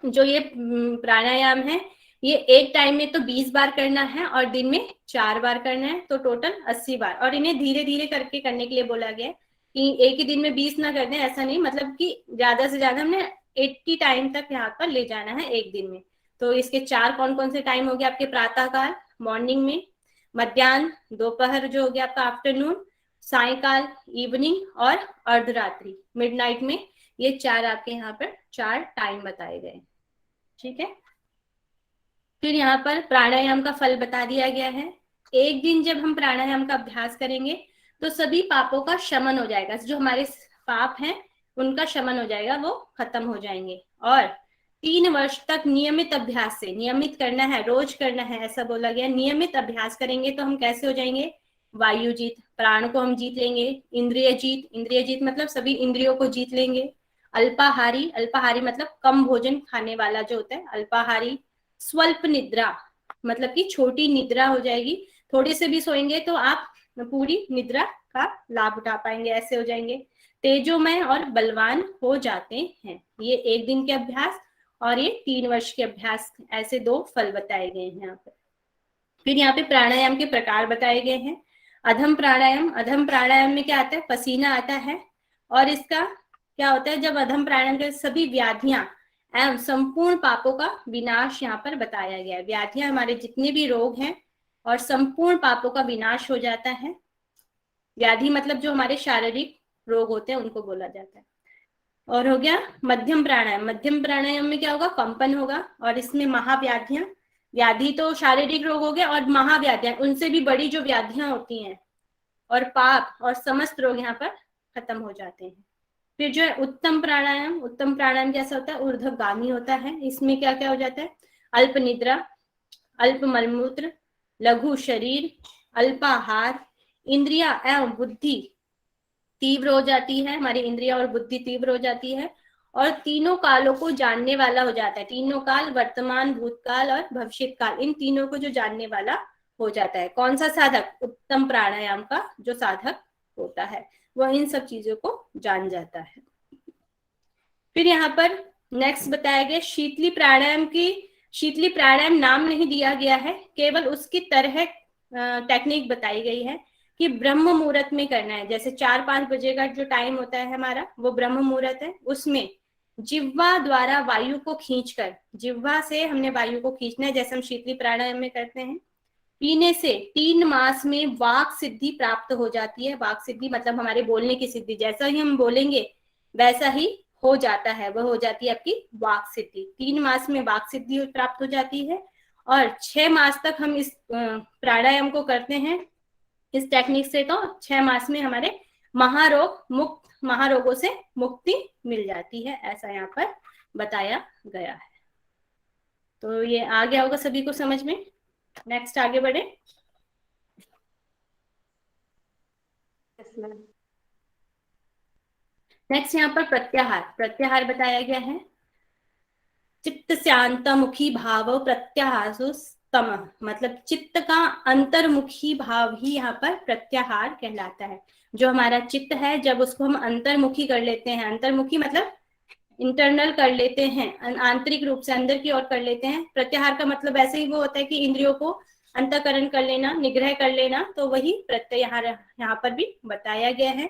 जो ये प्राणायाम है ये एक टाइम में तो 20 बार करना है और दिन में 4 बार करना है, तो टोटल 80 बार। और इन्हें धीरे धीरे करके करने के लिए बोला गया है कि एक ही दिन में 20 ना कर दें, ऐसा नहीं, मतलब कि ज्यादा से ज्यादा हमने 80 टाइम तक यहाँ पर ले जाना है एक दिन में। तो इसके 4 कौन कौन से टाइम हो गया आपके, प्रातः काल मॉर्निंग में, मध्याह्न दोपहर जो हो गया आपका आफ्टरनून, सायकाल इवनिंग और अर्धरात्रि मिडनाइट में। ये 4 आपके यहाँ पर 4 टाइम बताए गए। ठीक है। फिर यहाँ पर प्राणायाम का फल बता दिया गया है। एक दिन जब हम प्राणायाम का अभ्यास करेंगे तो सभी पापों का शमन हो जाएगा, जो हमारे पाप हैं उनका शमन हो जाएगा, वो खत्म हो जाएंगे। और 3 वर्ष तक नियमित अभ्यास से, नियमित करना है, रोज करना है, ऐसा बोला गया। नियमित अभ्यास करेंगे तो हम कैसे हो जाएंगे, वायु जीत, प्राण को हम जीत लेंगे। इंद्रिय जीत, इंद्रिय जीत मतलब सभी इंद्रियों को जीत लेंगे। अल्पाहारी, अल्पाहारी मतलब कम भोजन खाने वाला जो होता है अल्पाहारी। स्वल्प निद्रा मतलब कि छोटी निद्रा हो जाएगी, थोड़े से भी सोएंगे तो आप पूरी निद्रा का लाभ उठा पाएंगे, ऐसे हो जाएंगे। तेजोमय और बलवान हो जाते हैं। ये एक दिन के अभ्यास और ये 3 वर्ष के अभ्यास, ऐसे 2 फल बताए गए हैं यहाँ पे। फिर यहाँ पे प्राणायाम के प्रकार बताए गए हैं। अधम प्राणायाम, अधम प्राणायाम में क्या आता है, पसीना आता है। और इसका क्या होता है, जब अधम प्राणायाम के सभी व्याधियां एवं संपूर्ण पापों का विनाश यहाँ पर बताया गया है। व्याधियां हमारे जितने भी रोग हैं और संपूर्ण पापों का विनाश हो जाता है। व्याधि मतलब जो हमारे शारीरिक रोग होते हैं उनको बोला जाता है। और हो गया मध्यम प्राणायाम। मध्यम प्राणायाम में क्या होगा, कंपन होगा और इसमें महाव्याधियां, व्याधि तो शारीरिक रोग हो गया और महाव्याधियां उनसे भी बड़ी जो व्याधियां होती हैं और पाप और समस्त रोग यहाँ पर खत्म हो जाते हैं। फिर जो है उत्तम प्राणायाम कैसा होता है, ऊर्ध्वगामी होता है। इसमें क्या क्या हो जाता है, अल्प निद्रा, अल्प मलमूत्र, लघु शरीर, अल्पाहार, इंद्रिया एवं बुद्धि तीव्र हो जाती है, हमारी इंद्रिया और बुद्धि तीव्र हो जाती है, और तीनों कालों को जानने वाला हो जाता है। तीनों काल, वर्तमान, भूतकाल और भविष्यत काल, इन तीनों को जो जानने वाला हो जाता है। कौन सा साधक, उत्तम प्राणायाम का जो साधक होता है वह इन सब चीजों को जान जाता है। फिर यहाँ पर नेक्स्ट बताया गया शीतली प्राणायाम नाम नहीं दिया गया है, केवल उसकी तरह टेक्निक बताई गई है कि ब्रह्म मुहूर्त में करना है। जैसे 4-5 बजे का जो टाइम होता है हमारा, वो ब्रह्म मुहूर्त है। उसमें जिह्वा द्वारा वायु को खींचकर, जिह्वा से हमने वायु को खींचना है, जैसे हम शीतली प्राणायाम में करते हैं। पीने से 3 मास में वाक सिद्धि प्राप्त हो जाती है। वाक सिद्धि मतलब हमारे बोलने की सिद्धि, जैसा ही हम बोलेंगे वैसा ही हो जाता है, वह हो जाती है आपकी वाक सिद्धि। 3 मास में वाक सिद्धि प्राप्त हो जाती है, और 6 मास तक हम इस प्राणायाम को करते हैं इस टेक्निक से, तो 6 मास में हमारे महारोगों से मुक्ति मिल जाती है, ऐसा यहाँ पर बताया गया है। तो ये आ गया होगा सभी को समझ में। नेक्स्ट आगे बढ़े। नेक्स्ट यहाँ पर प्रत्याहार बताया गया है। चित्त शांतमुखी भाव प्रत्याहासु तम, मतलब चित्त का अंतर्मुखी भाव ही यहाँ पर प्रत्याहार कहलाता है। जो हमारा चित्त है, जब उसको हम अंतर्मुखी कर लेते हैं, अंतर्मुखी मतलब इंटरनल कर लेते हैं, आंतरिक रूप से अंदर की ओर कर लेते हैं। प्रत्याहार का मतलब ऐसे ही वो होता है कि इंद्रियों को अंतःकरण कर लेना, निग्रह कर लेना, तो वही प्रत्याहार यहाँ पर भी बताया गया है।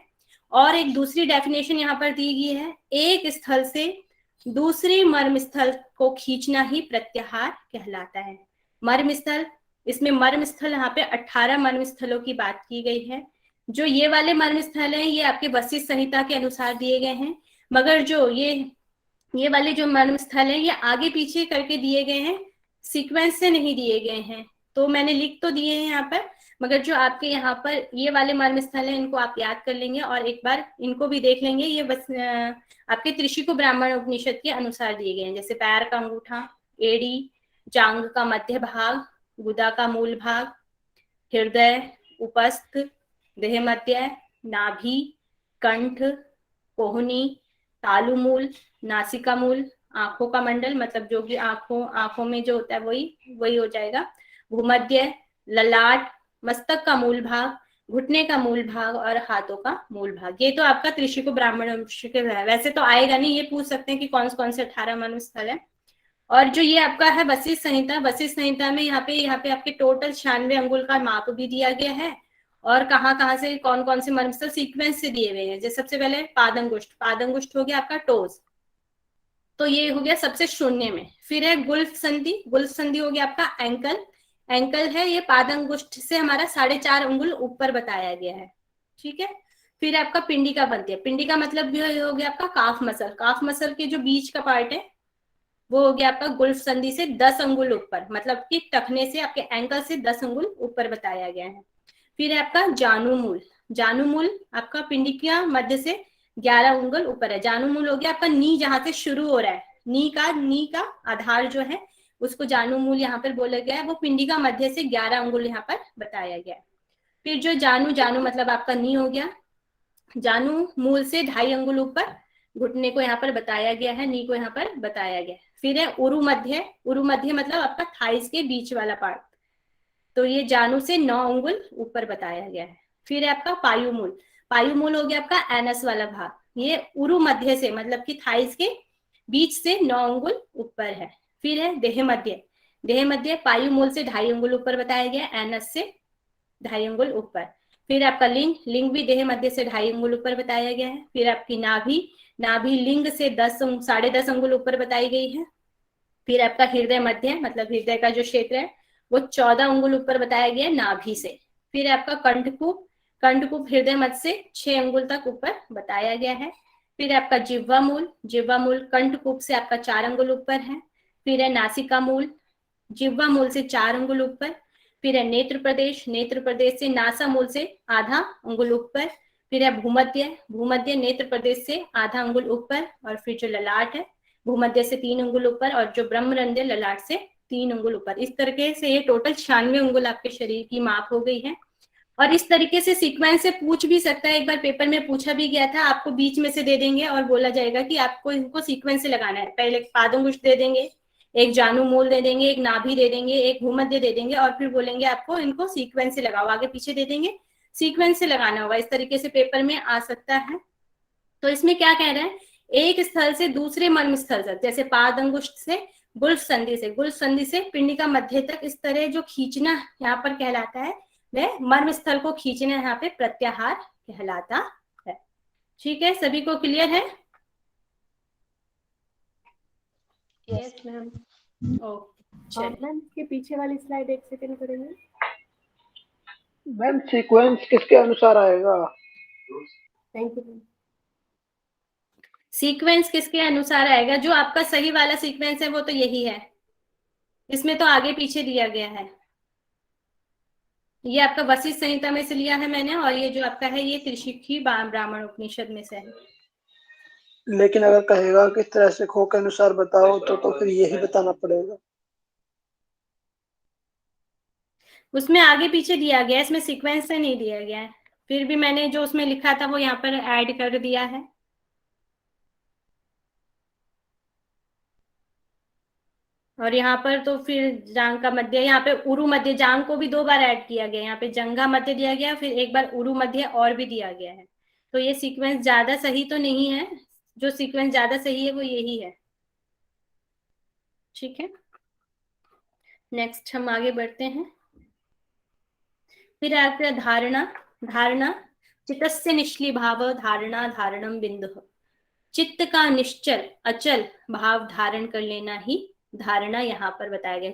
और एक दूसरी डेफिनेशन यहाँ पर दी गई है, एक स्थल से दूसरे मर्म स्थल को खींचना ही प्रत्याहार कहलाता है। मर्म स्थल, इसमें मर्म स्थल यहाँ पे 18 मर्म स्थलों की बात की गई है। जो ये वाले मर्म स्थल हैं, ये आपके वशिष्ठ संहिता के अनुसार दिए गए हैं, मगर जो ये वाले जो मर्म स्थल हैं, ये आगे पीछे करके दिए गए हैं, सीक्वेंस से नहीं दिए गए हैं। तो मैंने लिख तो दिए हैं यहाँ पर, मगर जो आपके यहाँ पर ये वाले मर्म स्थल हैं, इनको आप याद कर लेंगे और एक बार इनको भी देख लेंगे। ये बस आपके त्रिशिकु ब्राह्मण उपनिषद के अनुसार दिए गए हैं, जैसे पैर का अंगूठा, एड़ी, जांघ का मध्य भाग, गुदा का मूल भाग, हृदय, उपस्थ, देह मध्य, नाभि, कंठ, कोहनी, तालुमूल, नासिका मूल, आंखों का मंडल, मतलब जो भी आंखों में जो होता है वही हो जाएगा, भूमध्य, ललाट, मस्तक का मूल भाग, घुटने का मूल भाग और हाथों का मूल भाग। ये तो आपका त्रिशिकु ब्राह्मण है। वैसे तो आएगा नहीं, ये पूछ सकते हैं कि कौन कौन से 18 मर्म स्थल है। और जो ये आपका है वशिष्ठ संहिता में यहाँ पे आपके टोटल 96 अंगुल का माप भी दिया गया है, और कहाँ से कौन कौन से मर्म स्थल सीक्वेंस से दिए हुए हैं। जैसे सबसे पहले पादंगुष्ठ हो गया आपका टोज, तो ये हो गया सबसे शून्य में। फिर है गुल्फ संधि हो गया आपका एंकल है, ये पादंगुष्ठ से हमारा 4.5 अंगुल ऊपर बताया गया है, ठीक है। फिर आपका पिंडिका बनती है, पिंडिका मतलब भी हो गया आपका काफ मसल के जो बीच का पार्ट है, वो हो गया आपका गुल्फ संधि से 10 अंगुल ऊपर, मतलब कि टखने से आपके एंकल से 10 अंगुल ऊपर बताया गया है। फिर है आपका जानुमूल आपका पिंडिका मध्य से 11 अंगुल ऊपर है। जानुमूल हो गया आपका नी, जहां से शुरू हो रहा है, नी का आधार जो है उसको जानुमूल यहाँ पर बोला गया है, वो पिंडिका मध्य से 11 अंगुल यहाँ पर बताया गया है। फिर जो जानु मतलब आपका नी हो गया, जानु मूल से 2.5 अंगुल ऊपर, घुटने को यहाँ पर बताया गया है, नी को यहाँ पर बताया गया है। फिर है उरु मध्य मतलब आपका थाइस के बीच वाला पार्ट, तो ये जानु से 9 अंगुल ऊपर बताया गया है। फिर है आपका पायुमूल हो गया आपका एनस वाला भाग, ये उरु मध्य से मतलब कि थाइस के बीच से 9 अंगुल ऊपर है। फिर है देह मध्य पायुमूल से 2.5 अंगुल ऊपर बताया गया, एनस से 2.5 अंगुल ऊपर। फिर आपका लिंग भी देह मध्य से 2.5 अंगुल ऊपर बताया गया है। फिर आपकी नाभि लिंग से 10.5 अंगुल ऊपर बताई गई है। फिर आपका हृदय मध्य मतलब हृदय का जो क्षेत्र है वो 14 अंगुल ऊपर बताया गया है नाभि से। फिर आपका कंठकूप हृदय मध्य से 6 अंगुल तक ऊपर बताया गया है। फिर आपका जिह्वा मूल कंठकूप से आपका 4 अंगुल ऊपर है। फिर है नासिका मूल, जिह्वा मूल से 4 अंगुल ऊपर। फिर है नेत्र प्रदेश से नासा मूल से आधा अंगुल ऊपर। फिर है भूमध्य, भूमध्य नेत्र प्रदेश से आधा अंगुल ऊपर, और फिर जो ललाट है भूमध्य से 3 अंगुल ऊपर, और जो ब्रह्मरंध्र ललाट से 3 अंगुल ऊपर। इस तरीके से ये टोटल 96 अंगुल आपके शरीर की माप हो गई है। और इस तरीके से सीक्वेंस से पूछ भी सकता है, एक बार पेपर में पूछा भी गया था, आपको बीच में से दे देंगे और बोला जाएगा कि आपको इनको सीक्वेंस से लगाना है। पहले पादंगुष्ठ दे देंगे, एक जानू मूल दे देंगे, एक नाभि दे देंगे, एक भूमध्य दे देंगे, और फिर बोलेंगे आपको इनको सीक्वेंस से लगाओ, आगे पीछे दे देंगे, सीक्वेंस से लगाना होगा। इस तरीके से पेपर में आ सकता है। तो इसमें क्या कह रहे हैं, एक स्थल से दूसरे मर्म स्थल तक, जैसे पाद अंगुष्ठ से गुल्फ संधि से पिंडिका मध्य तक, इस तरह जो खींचना यहाँ पर कहलाता है वह मर्म स्थल को खींचना यहाँ पे प्रत्याहार कहलाता है। ठीक है, सभी को क्लियर है? Yes ma'am. ओके, चलिए। मैम इसके पीछे वाली स्लाइड एक सेकंड करेंगे। मैम सीक्वेंस किसके अनुसार आएगा? Thank you ma'am. सीक्वेंस किसके अनुसार आएगा? जो आपका सही वाला सीक्वेंस है वो तो यही है, इसमें तो आगे पीछे दिया गया है। ये आपका वशिष्ठ संहिता में से लिया है मैंने, और ये जो आपका है ये त्रिशिक्षी ब्राह्मण उपनिषद में से है। लेकिन अगर कहेगा किस तरह से खो के अनुसार बताओ तो फिर यही बताना पड़ेगा। उसमें आगे पीछे दिया गया है, इसमें सीक्वेंस से नहीं दिया गया है। फिर भी मैंने जो उसमें लिखा था वो यहाँ पर ऐड कर दिया है। और यहाँ पर तो फिर जांग का मध्य, यहाँ पे उरु मध्य, जांग को भी 2 बार ऐड किया गया। यहाँ पे जंघा मध्य दिया गया, फिर एक बार उरु मध्य और भी दिया गया है। तो ये सीक्वेंस ज्यादा सही तो नहीं है, जो सीक्वेंस ज्यादा सही है वो यही है। ठीक है, नेक्स्ट हम आगे बढ़ते हैं। फिर आता है धारणा। धारणा चित्तस्य निश्चली भाव धारणा धारणम बिंदु। चित्त का निश्चल अचल भाव धारण कर लेना ही धारणा यहाँ पर बताया गया।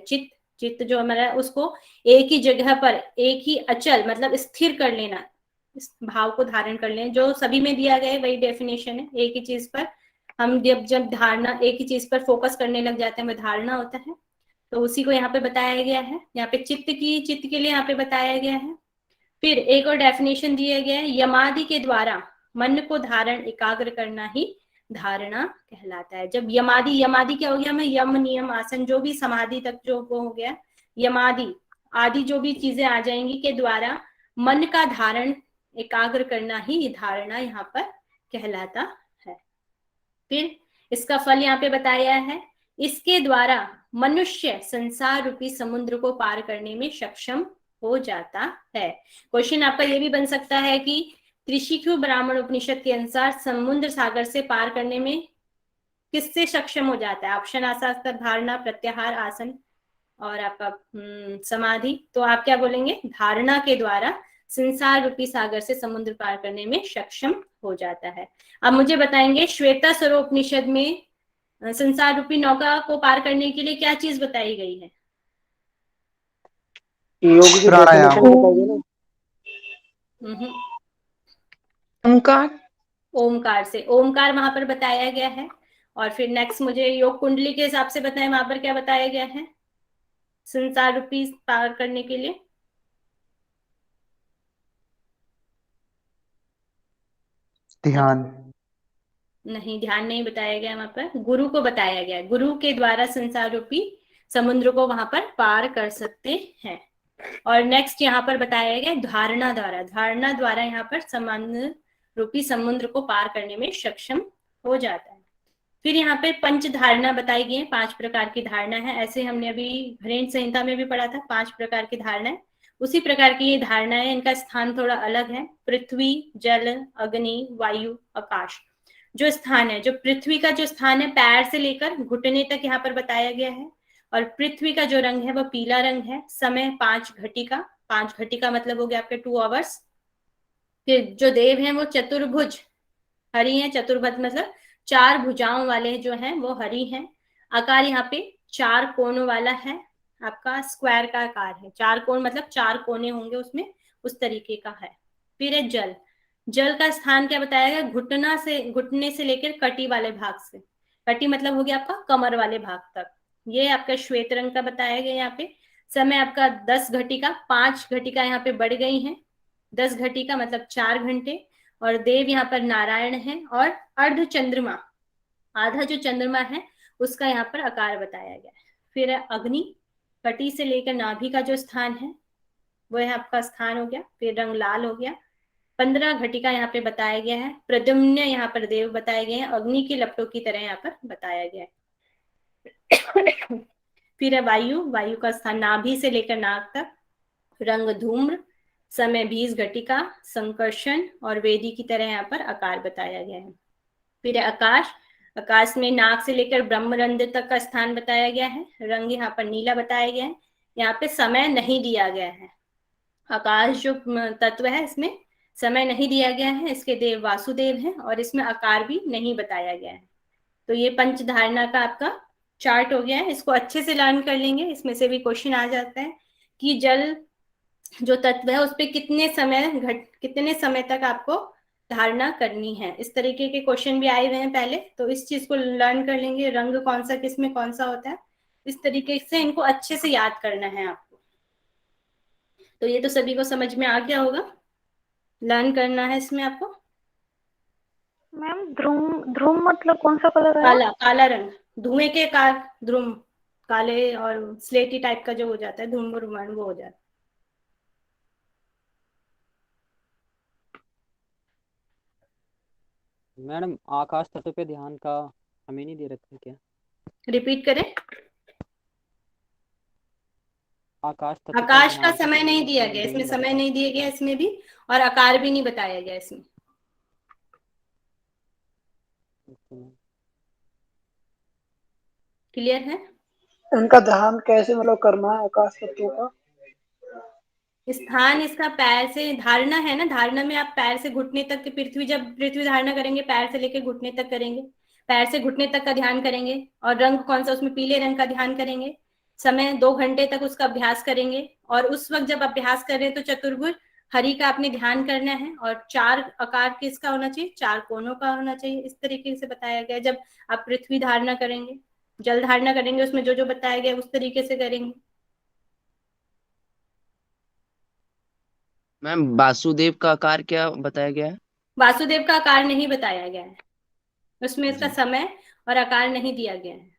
चित्त जो हमारा है उसको एक ही जगह पर, एक ही अचल मतलब स्थिर कर लेना, इस भाव को धारण कर लेना। जो सभी में दिया गया है वही डेफिनेशन है, एक ही चीज पर हम जब धारणा, एक ही चीज पर फोकस करने लग जाते हैं वह धारणा होता है। तो उसी को यहाँ पे बताया गया है। यहाँ पे चित्त के लिए यहाँ पे बताया गया है। फिर एक और डेफिनेशन दिया गया है, यमादि के द्वारा मन को धारण एकाग्र करना ही धारणा कहलाता है। जब यमादि क्या हो गया, हमें यम नियम आसन जो भी समाधि तक जो वो हो गया, यमादि आदि जो भी चीजें आ जाएंगी के द्वारा मन का धारण एकाग्र करना ही धारणा यहाँ पर कहलाता है। फिर इसका फल यहाँ पे बताया है, इसके द्वारा मनुष्य संसार रूपी समुद्र को पार करने में सक्षम हो जाता है। क्वेश्चन आपका ये भी बन सकता है कि त्रिशिक्षु ब्राह्मण उपनिषद के अनुसार समुद्र सागर से पार करने में किससे सक्षम हो जाता है? ऑप्शन आ सकता है धारणा, प्रत्याहार, आसन और आपका समाधि। तो आप क्या बोलेंगे? धारणा के द्वारा संसार रूपी सागर से समुद्र पार करने में सक्षम हो जाता है। अब मुझे बताएंगे श्वेता स्वरोपनिषद में संसार रूपी नौका को पार करने के लिए क्या चीज बताई गई है? योग की प्राणायाम। definition बताइए ना। ओंकार। ओमकार से, ओमकार वहां पर बताया गया है। और फिर नेक्स्ट मुझे योग कुंडली के हिसाब से बताएं, वहां पर क्या बताया गया है संसार रूपी पार करने के लिए? ध्यान। नहीं, ध्यान नहीं बताया गया वहां पर, गुरु को बताया गया। गुरु के द्वारा संसार रूपी समुद्र को वहां पर पार कर सकते हैं। और नेक्स्ट यहाँ पर बताया गया धारणा द्वारा, धारणा द्वारा यहाँ पर समुद्र रूपी समुद्र को पार करने में सक्षम हो जाता है। फिर यहाँ पे पंच धारणा बताई गई है, 5 प्रकार की धारणा है। ऐसे हमने अभी हरेंद्र संहिता में भी पढ़ा था, 5 प्रकार की धारणा है। उसी प्रकार की ये धारणा है, इनका स्थान थोड़ा अलग है। पृथ्वी, जल, अग्नि, वायु, आकाश। जो स्थान है, जो पृथ्वी का जो स्थान है पैर से लेकर घुटने तक यहाँ पर बताया गया है। और पृथ्वी का जो रंग है वह पीला रंग है। समय 5 घटिका, 5 घटिका मतलब हो गया आपके 2 आवर्स। फिर जो देव हैं वो चतुर्भुज हरि हैं, चतुर्भुज मतलब 4 भुजाओं वाले जो हैं वो हरि हैं। आकार यहाँ पे 4 कोणों वाला है, आपका स्क्वायर का आकार है। 4 कोण मतलब 4 कोने होंगे उसमें, उस तरीके का है। फिर है जल, जल का स्थान क्या बताया गया, घुटने से लेकर कटी वाले भाग से, कटी मतलब हो गया आपका कमर वाले भाग तक। ये आपका श्वेत रंग का बताया गया। यहाँ पे समय आपका 10 घटिका, 5 घटिका यहाँ पे बढ़ गई हैं। 10 घटिका मतलब 4 घंटे। और देव यहाँ पर नारायण है, और अर्ध चंद्रमा, आधा जो चंद्रमा है उसका यहाँ पर आकार बताया गया है। फिर अग्नि, कटी से लेकर नाभि का जो स्थान है वो है आपका स्थान हो गया। फिर रंग लाल हो गया। 15 घटिका यहाँ पे बताया गया है। प्रद्युम्न यहाँ पर देव बताए गए हैं, अग्नि के लपटों की तरह यहाँ पर बताया गया है। फिर है वायु, वायु का स्थान नाभि से लेकर नाक तक। रंग धूम्र, समय 20 घटिका, संकर्षण और वेदी की तरह यहाँ पर आकार बताया गया है। फिर है आकाश, आकाश में नाक से लेकर ब्रह्मरंध्र तक का स्थान बताया गया है। रंग यहाँ पर नीला बताया गया है। यहाँ पे समय नहीं दिया गया है। आकाश जो तत्व है इसमें समय नहीं दिया गया है। इसके देव वासुदेव हैं और इसमें आकार भी नहीं बताया गया है। तो ये पंच धारणा का आपका चार्ट हो गया है। इसको अच्छे से लर्न कर लेंगे। इसमें से भी क्वेश्चन आ जाता है कि जल जो तत्व है उस पर कितने समय तक आपको धारणा करनी है। इस तरीके के क्वेश्चन भी आए हुए हैं पहले, तो इस चीज को लर्न कर लेंगे। रंग कौन सा किसमें कौन सा होता है, इस तरीके से इनको अच्छे से याद करना है आपको। तो ये तो सभी को समझ में आ गया होगा। लर्न करना है इसमें आपको। मैम ध्रुव मतलब कौन सा कलर है? काला, काला रंग, धुएं के कार ध्रुव, काले और स्लेटी टाइप का जो हो जाता है धूम वो हो जाता है। मैडम आकाश तत्व पे ध्यान का हमें नहीं दे रखा क्या? रिपीट करें। आकाश तत्व पे आकाश का ध्यान समय नहीं दिया गया, इसमें समय नहीं दिया गया इसमें भी, और आकार भी नहीं बताया गया इसमें। क्लियर है? इनका ध्यान कैसे मतलब करना है आकाश तत्वों का? स्थान इसका पैर से, धारणा है ना, धारणा में आप पैर से घुटने तक की जब पृथ्वी धारणा करेंगे पैर से लेकर घुटने तक करेंगे, पैर से घुटने तक का ध्यान करेंगे। और रंग कौन सा, उसमें पीले रंग का ध्यान करेंगे। समय 2 घंटे तक उसका अभ्यास करेंगे। और उस वक्त जब अभ्यास कर रहे हैं तो चतुर्भुज हरि का आपने ध्यान करना है। और 4 आकार किसका होना चाहिए, 4 कोनों का होना चाहिए। इस तरीके से बताया गया। जब आप पृथ्वी धारणा करेंगे, जल धारणा करेंगे, उसमें जो जो बताया गया उस तरीके से करेंगे। मैम वासुदेव का आकार क्या बताया गया है? वासुदेव का आकार नहीं बताया गया है, उसमें इसका जी। समय और आकार नहीं दिया गया है।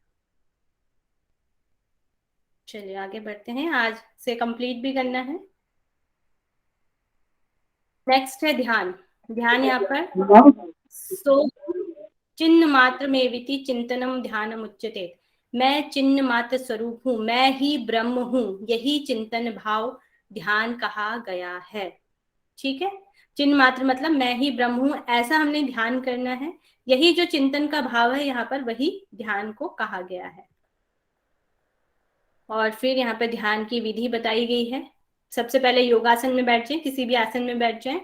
चलिए आगे बढ़ते हैं, आज से कंप्लीट भी करना है। नेक्स्ट है ध्यान। ध्यान यहाँ पर सो चिन्ह मात्र में विति चिंतनम ध्यानम उच्यते। मैं चिन्ह मात्र स्वरूप हूं, मैं ही ब्रह्म हूं, यही चिंतन भाव ध्यान कहा गया है। ठीक है, चिन्ह मात्र मतलब मैं ही ब्रह्म हूं, ऐसा हमने ध्यान करना है। यही जो चिंतन का भाव है यहाँ पर, वही ध्यान को कहा गया है। और फिर यहाँ पे ध्यान की विधि बताई गई है। सबसे पहले योगासन में बैठ जाए, किसी भी आसन में बैठ जाए।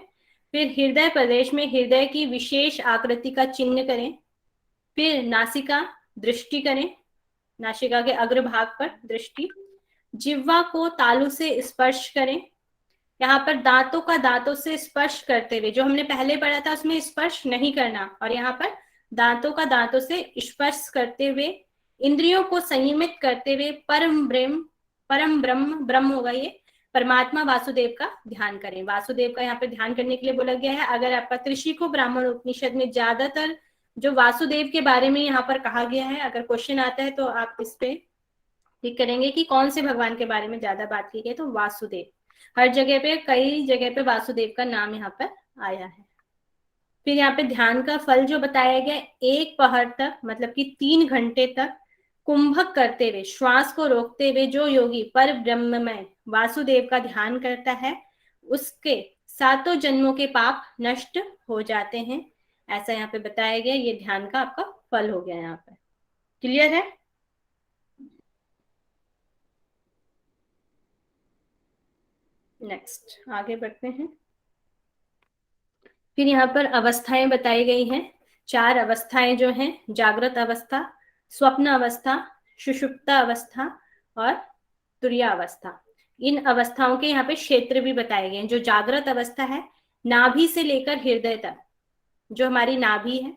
फिर हृदय प्रदेश में हृदय की विशेष आकृति का चिन्ह करें। फिर नासिका दृष्टि करें, नासिका के अग्रभाग पर दृष्टि। जिह्वा को तालु से स्पर्श करें। यहाँ पर दांतों का दांतों से स्पर्श करते हुए, जो हमने पहले पढ़ा था उसमें स्पर्श नहीं करना, और यहाँ पर दांतों का दांतों से स्पर्श करते हुए इंद्रियों को संयमित करते हुए परम ब्रह्म ब्रह्म होगा ये, परमात्मा वासुदेव का ध्यान करें। वासुदेव का यहाँ पे ध्यान करने के लिए बोला गया है। अगर आपका त्रिशिको ब्राह्मण उपनिषद में ज्यादातर जो वासुदेव के बारे में यहाँ पर कहा गया है, अगर क्वेश्चन आता है तो आप इस पे ठीक करेंगे कि कौन से भगवान के बारे में ज्यादा बात की गई, तो वासुदेव। हर जगह पे, कई जगह पे वासुदेव का नाम यहाँ पर आया है। फिर यहाँ पे ध्यान का फल जो बताया गया, 1 पहर तक मतलब कि 3 घंटे तक कुंभक करते हुए, श्वास को रोकते हुए जो योगी पर ब्रह्ममय वासुदेव का ध्यान करता है, उसके 7 जन्मों के पाप नष्ट हो जाते हैं। ऐसा यहाँ पे बताया गया। ये ध्यान का आपका फल हो गया यहाँ पर। क्लियर है? नेक्स्ट आगे बढ़ते हैं। फिर यहाँ पर अवस्थाएं बताई गई हैं। 4 अवस्थाएं जो हैं, जागृत अवस्था, स्वप्न अवस्था, सुषुप्ता अवस्था और तुरिया अवस्था। इन अवस्थाओं के यहाँ पे क्षेत्र भी बताए गए हैं। जो जागृत अवस्था है, नाभि से लेकर हृदय तक, जो हमारी नाभि है,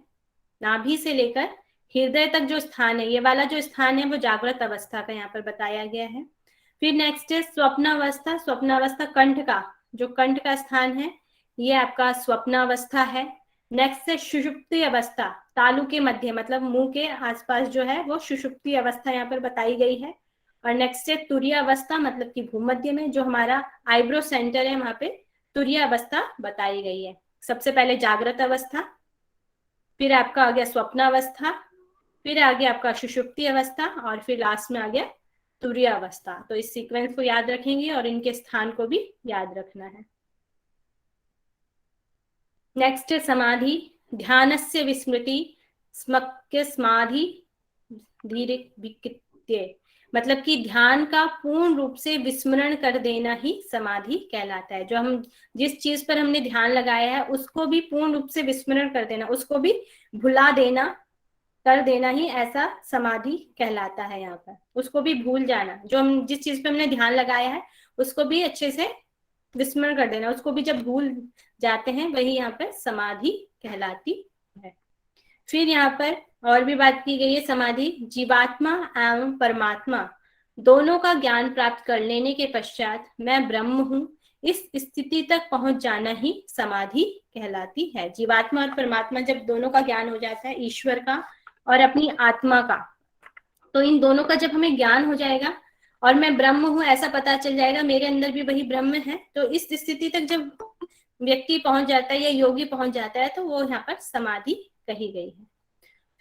नाभि से लेकर हृदय तक जो स्थान है, ये वाला जो स्थान है वो जागृत अवस्था का यहाँ पर बताया गया है। फिर नेक्स्ट है स्वप्न अवस्था। स्वप्न अवस्था कंठ का, जो कंठ का स्थान है, ये आपका स्वप्नावस्था है। नेक्स्ट है सुषुप्ति अवस्था, तालु के मध्य मतलब मुंह के आसपास जो है वो सुषुप्ति अवस्था यहाँ पर बताई गई है। और नेक्स्ट है तुरीय अवस्था, मतलब कि भूमध्य में जो हमारा आईब्रो सेंटर है वहां पे तुरीय अवस्था बताई गई है। सबसे पहले जागृत अवस्था, फिर आपका आ गया स्वप्नावस्था, फिर आ गया आपका सुषुप्ति अवस्था, और फिर लास्ट में आ गया तुरीय अवस्था। तो इस सीक्वेंस को याद रखेंगे और इनके स्थान को भी याद रखना है। नेक्स्ट है समाधि, ध्यानस्य विस्मृति स्मक्य समाधि धीरे विकृत्य, मतलब कि ध्यान का पूर्ण रूप से विस्मरण कर देना ही समाधि कहलाता है। जो हम जिस चीज पर हमने ध्यान लगाया है उसको भी पूर्ण रूप से विस्मरण कर देना, उसको भी भुला देना, कर देना ही ऐसा समाधि कहलाता है। यहाँ पर उसको भी भूल जाना, जो हम जिस चीज पे हमने ध्यान लगाया है उसको भी अच्छे से विस्मरण कर देना, उसको भी जब भूल जाते हैं वही यहाँ पर समाधि कहलाती है। फिर यहाँ पर और भी बात की गई है, समाधि जीवात्मा एवं परमात्मा दोनों का ज्ञान प्राप्त कर लेने के पश्चात मैं ब्रह्म हूँ, इस स्थिति तक पहुंच जाना ही समाधि कहलाती है। जीवात्मा और परमात्मा जब दोनों का ज्ञान हो जाता है, ईश्वर का और अपनी आत्मा का, तो इन दोनों का जब हमें ज्ञान हो जाएगा और मैं ब्रह्म हूँ ऐसा पता चल जाएगा, मेरे अंदर भी वही ब्रह्म है, तो इस स्थिति तक जब व्यक्ति पहुंच जाता है या योगी पहुंच जाता है तो वो यहाँ पर समाधि कही गई है।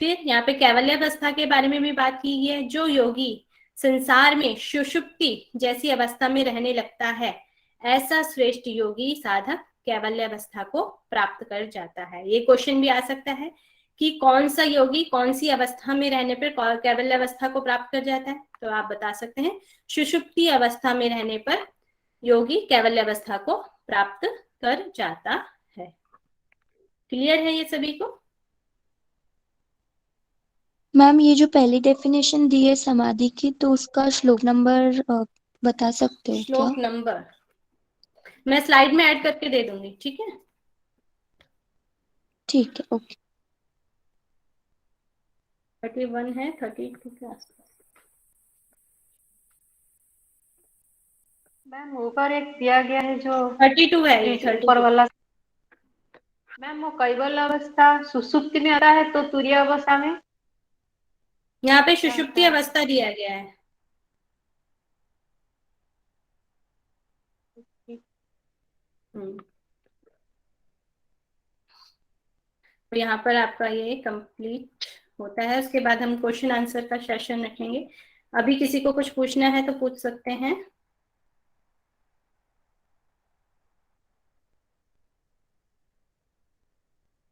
फिर यहाँ पे कैवल्यावस्था के बारे में भी बात की गई है। जो योगी संसार में सुषुप्ति जैसी अवस्था में रहने लगता है, ऐसा श्रेष्ठ योगी साधक कैवल्यावस्था को प्राप्त कर जाता है। ये क्वेश्चन भी आ सकता है कि कौन सा योगी कौन सी अवस्था में रहने पर कैवल्यावस्था को प्राप्त कर जाता है, तो आप बता सकते हैं सुषुप्ति अवस्था में रहने पर योगी कैवल्यावस्था को प्राप्त कर जाता है। क्लियर है ये सभी को? मैम ये जो पहली डेफिनेशन दी है समाधि की, तो उसका श्लोक नंबर बता सकते हो क्या? श्लोक नंबर मैं स्लाइड में ऐड करके दे दूंगी, ठीक है? ठीक है, ओके। 31 है, 32 के आसपास। मैम ऊपर एक दिया गया है जो 32 है ये, ऊपर 32 वाला। मैम वो कैवल अवस्था सुसुप्ति में आता है तो तुरीय अवस्था में यहाँ पे सुषुप्ति अवस्था दिया गया है। तो यहाँ पर आपका ये कंप्लीट होता है। उसके बाद हम क्वेश्चन आंसर का सेशन रखेंगे। अभी किसी को कुछ पूछना है तो पूछ सकते हैं।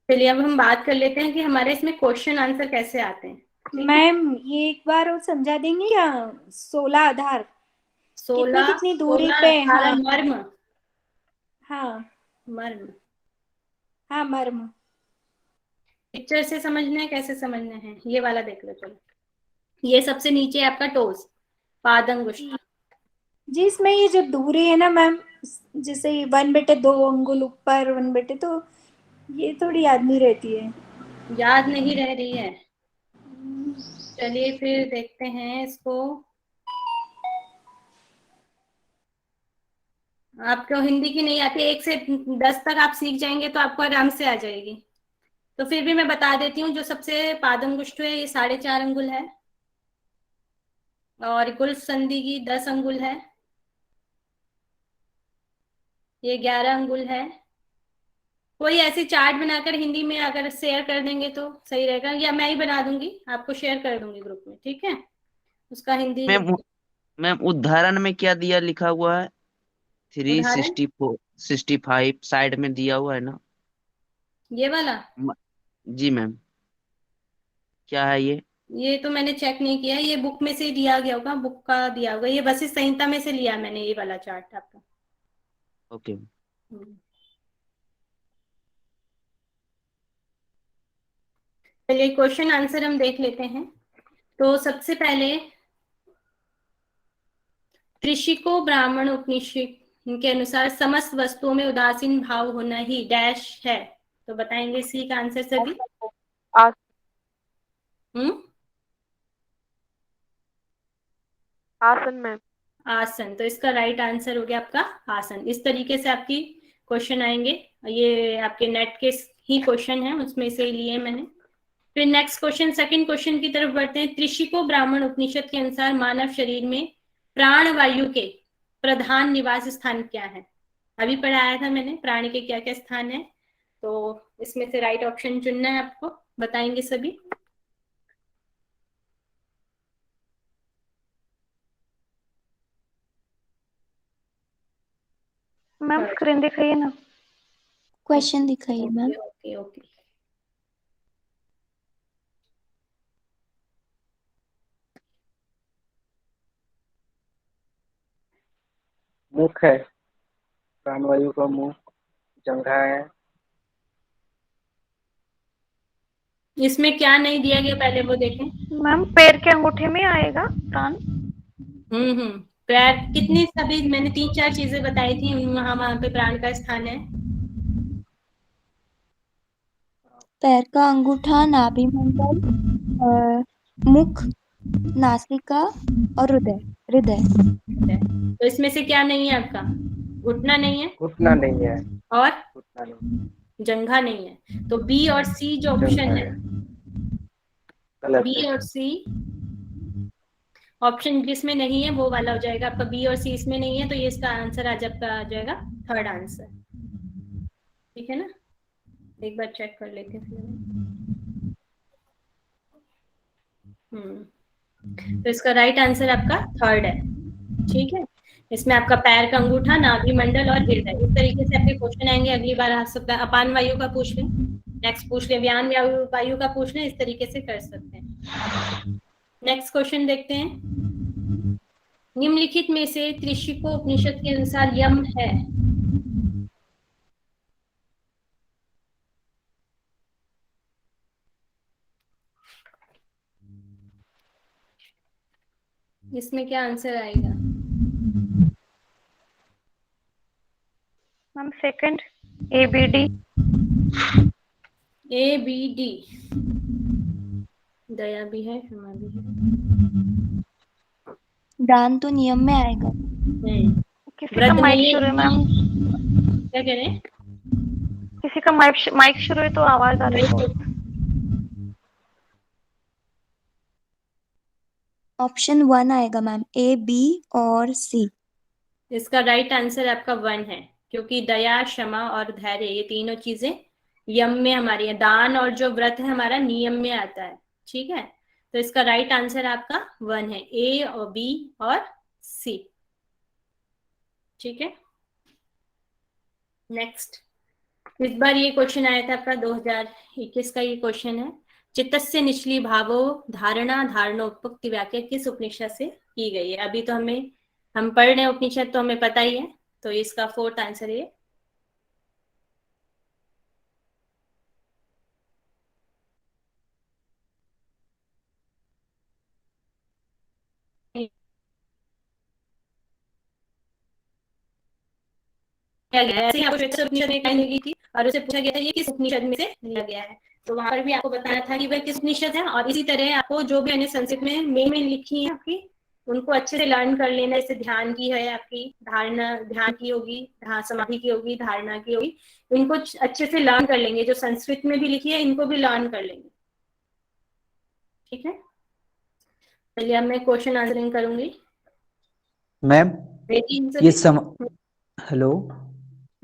चलिए अब हम बात कर लेते हैं कि हमारे इसमें क्वेश्चन आंसर कैसे आते हैं। मैम ये एक बार और समझा देंगे क्या? 16 आधार 16 कितनी दूरी पे? 18 हाँ मर्म। हाँ मर्म हाँ मर्म। पिक्चर से समझना है, कैसे समझना है ये वाला देख लो। चलो ये सबसे नीचे आपका टोज, पादंगुष्ठ। जी इसमें ये जो दूरी है ना मैम, जैसे 1/2 अंगुल ऊपर 1/2, तो ये थोड़ी याद नहीं रहती है। याद नहीं रह रही है? चलिए फिर देखते हैं इसको। आपको हिंदी की नहीं आती, 1 से 10 तक आप सीख जाएंगे तो आपको आराम से आ जाएगी। तो फिर भी मैं बता देती हूँ, जो सबसे पादंगुष्ठ है ये 4.5 अंगुल है, और गुल्फ संधि की 10 अंगुल है, ये 11 अंगुल है। कोई ऐसी चार्ट बनाकर हिंदी में अगर शेयर कर देंगे तो सही रहेगा, या मैं ही बना दूंगी, आपको शेयर कर दूंगी ग्रुप में, ठीक है? उसका हिंदी मैम उदाहरण में क्या दिया लिखा हुआ है? उदाहरण 365 साइड में दिया हुआ है ना? ये वाला? जी मैम, क्या है ये? ये तो मैंने चेक नहीं किया, ये बुक में से दिया गया होगा, बुक का दिया होगा, ये वशिष्ठ संहिता में से लिया मैंने ये वाला चार्ट आपका। ओके। चलिए क्वेश्चन आंसर हम देख लेते हैं। तो सबसे पहले ऋषिको ब्राह्मण उपनिषद के अनुसार समस्त वस्तुओं में उदासीन भाव होना ही डैश है, तो बताएंगे सी का आंसर सभी। आसन मैम। आसन, तो इसका राइट आंसर हो गया आपका आसन। इस तरीके से आपकी क्वेश्चन आएंगे, ये आपके नेट के ही क्वेश्चन है, उसमें से लिए मैंने। फिर नेक्स्ट क्वेश्चन, सेकंड क्वेश्चन की तरफ बढ़ते हैं। त्रिशिको ब्राह्मण उपनिषद के अनुसार मानव शरीर में प्राण वायु के प्रधान निवास स्थान क्या है? अभी पढ़ाया था मैंने प्राण के क्या क्या स्थान है, तो इसमें से राइट ऑप्शन चुनना है आपको, बताएंगे सभी। मैम स्क्रीन दिखाइए ना। क्वेश्चन दिखाइए मैम। Okay okay. मुख है, प्राणवायु का मुख, जंघा है। इसमें क्या नहीं दिया गया पहले वो देखें। मैम पैर के अंगूठे में आएगा प्राण। पैर कितनी, सभी मैंने 3-4 चीजें बताई थी, वहां पे प्राण का स्थान है। पैर का अंगूठा, नाभि मंडल, मुख, नासिका और हृदय। हृदय। तो इसमें से क्या नहीं है आपका? घुटना नहीं है घुटना नहीं है, और घुटना नहीं, जंघा नहीं है। तो बी और सी जो ऑप्शन जंघा है, है। गलत बी है। और सी ऑप्शन जिसमें नहीं है वो वाला हो जाएगा आपका। बी और सी इसमें नहीं है, तो ये इसका आंसर आज आपका आ जाएगा थर्ड आंसर। ठीक है ना, एक बार चेक कर लेते हैं फिर। तो इसका राइट आंसर आपका थर्ड है। ठीक है, इसमें आपका पैर का अंगूठा, नाभि मंडल और हृदय, इस तरीके से आपके क्वेश्चन आएंगे। अगली बार आ सकता है अपान वायु का पूछ लें, नेक्स्ट पूछ लें व्यान वायु का पूछ लें, इस तरीके से कर सकते हैं। नेक्स्ट क्वेश्चन देखते हैं। निम्नलिखित में से त्रिशिको उपनिषद के अनुसार यम है? इसमें क्या आंसर आएगा? Ma'am second ABD। ABD, दया भी है, क्षमा भी है। दान तो नियम में आएगा। किसी का माइक शुरू है मैम। क्या कह रहे हैं? किसी का माइक शुरू है तो आवाज आ रही है। ऑप्शन 1 आएगा मैम, A, B और C। इसका राइट आंसर आपका 1 है, क्योंकि दया, क्षमा और धैर्य ये तीनों चीजें यम में हमारी है। दान और जो व्रत है हमारा नियम में आता है। ठीक है, तो इसका राइट आंसर आपका 1 है, A और B और C। ठीक है, नेक्स्ट। इस बार ये क्वेश्चन आया था आपका 2021 का ये क्वेश्चन है। चित्तस्य निचली भावो धारणा धारणोपयुक्त व्याख्या किस उपनिषद से की गई है? अभी तो हम पढ़ रहे हैं उपनिषद, तो हमें पता ही है, तो इसका फोर्थ आंसर है। ऐसे ही आपको श्वेत उपनिषद में कहीं लगी थी और उसे पूछा गया था ये किस उपनिषद में से लिया गया है, तो वहां पर भी आपको बताना था कि वह किस उपनिषद है। और इसी तरह आपको जो भी अन्य संस्कृत में लिखी है आपकी, उनको अच्छे से लर्न कर लेना। जैसे ध्यान की है आपकी, धारणा ध्यान की होगी, समाधि की होगी, धारणा की होगी, इनको अच्छे से लर्न कर लेंगे। जो संस्कृत में भी लिखी है इनको भी लर्न कर लेंगे। ठीक है, चलिए अब मैं क्वेश्चन आंसरिंग करूंगी। मैम ये हेलो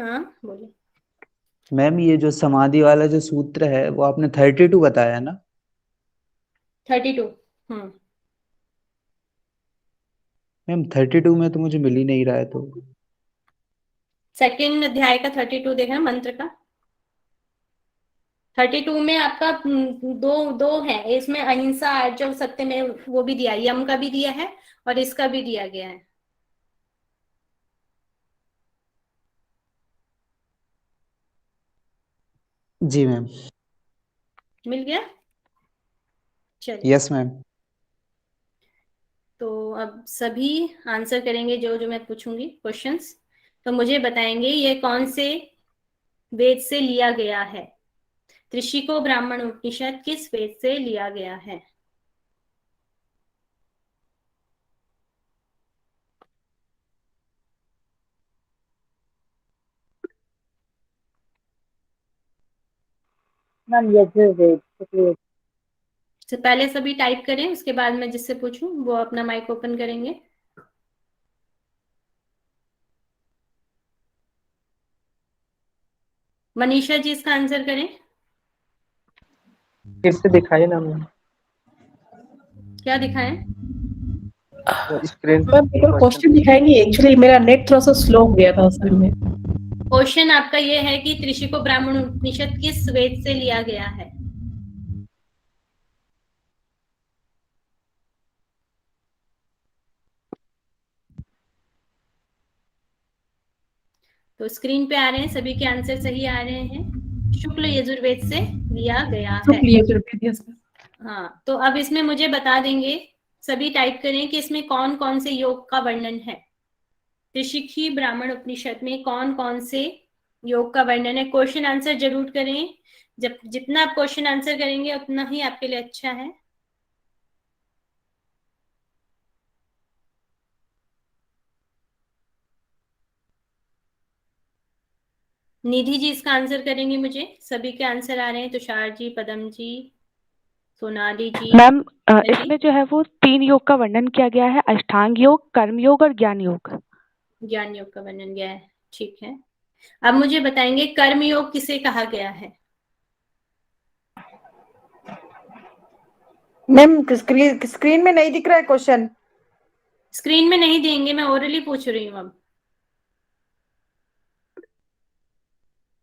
हाँ बोलिए। मैम, ये जो समाधि वाला जो सूत्र है वो आपने 32 बताया ना? 32। मैम 32 में तो मुझे मिल ही नहीं रहा है, तो सेकंड अध्याय का 32 देखा मंत्र का। 32 में आपका दो है, इसमें अहिंसा, आर्जव, सत्य में वो भी दिया, यम का भी दिया है और इसका भी दिया गया है। जी मैम। मिल गया, चलिए। Yes ma'am. तो अब सभी आंसर करेंगे जो जो मैं पूछूंगी क्वेश्चंस, तो मुझे बताएंगे ये कौन से वेद से लिया गया है। त्रिशिको ब्राह्मण उपनिषद किस वेद से लिया गया है? मैम यजुर्वेद शुक्ल तो पहले सभी टाइप करें, उसके बाद मैं जिससे पूछूं वो अपना माइक ओपन करेंगे। मनीषा जी इसका आंसर करें। फिर से दिखाइए ना मैम, क्या दिखाएं? स्क्रीन मैम एक क्वेश्चन दिखाएंगे, एक्चुअली मेरा नेट थोड़ा सा स्लो हो गया था असल में। क्वेश्चन आपका ये है कि त्रिशिको ब्राह्मण उपनिषद किस वेद से लिया गया है? तो स्क्रीन पे आ रहे हैं, सभी के आंसर सही आ रहे हैं। शुक्ल यजुर्वेद से लिया गया है। शुक्ल यजुर्वेद, यस मैम। हाँ, तो अब इसमें मुझे बता देंगे, सभी टाइप करें कि इसमें कौन कौन से योग का वर्णन है। त्रिशिकी ब्राह्मण उपनिषद में कौन कौन से योग का वर्णन है? क्वेश्चन आंसर जरूर करें, जब जितना आप क्वेश्चन आंसर करेंगे उतना ही आपके लिए अच्छा है। निधि जी इसका आंसर करेंगे मुझे, सभी के आंसर आ रहे हैं, तुषार जी, पदम जी, सोनाली जी। मैम इसमें जो है वो 3 योग का वर्णन किया गया है, अष्टांग योग, कर्म योग और ज्ञान योग। ज्ञान योग का वर्णन गया है, ठीक है। अब मुझे बताएंगे कर्म योग किसे कहा गया है? मैम स्क्रीन में नहीं दिख रहा है क्वेश्चन। स्क्रीन में नहीं देंगे, मैं ओरली पूछ रही हूँ अब।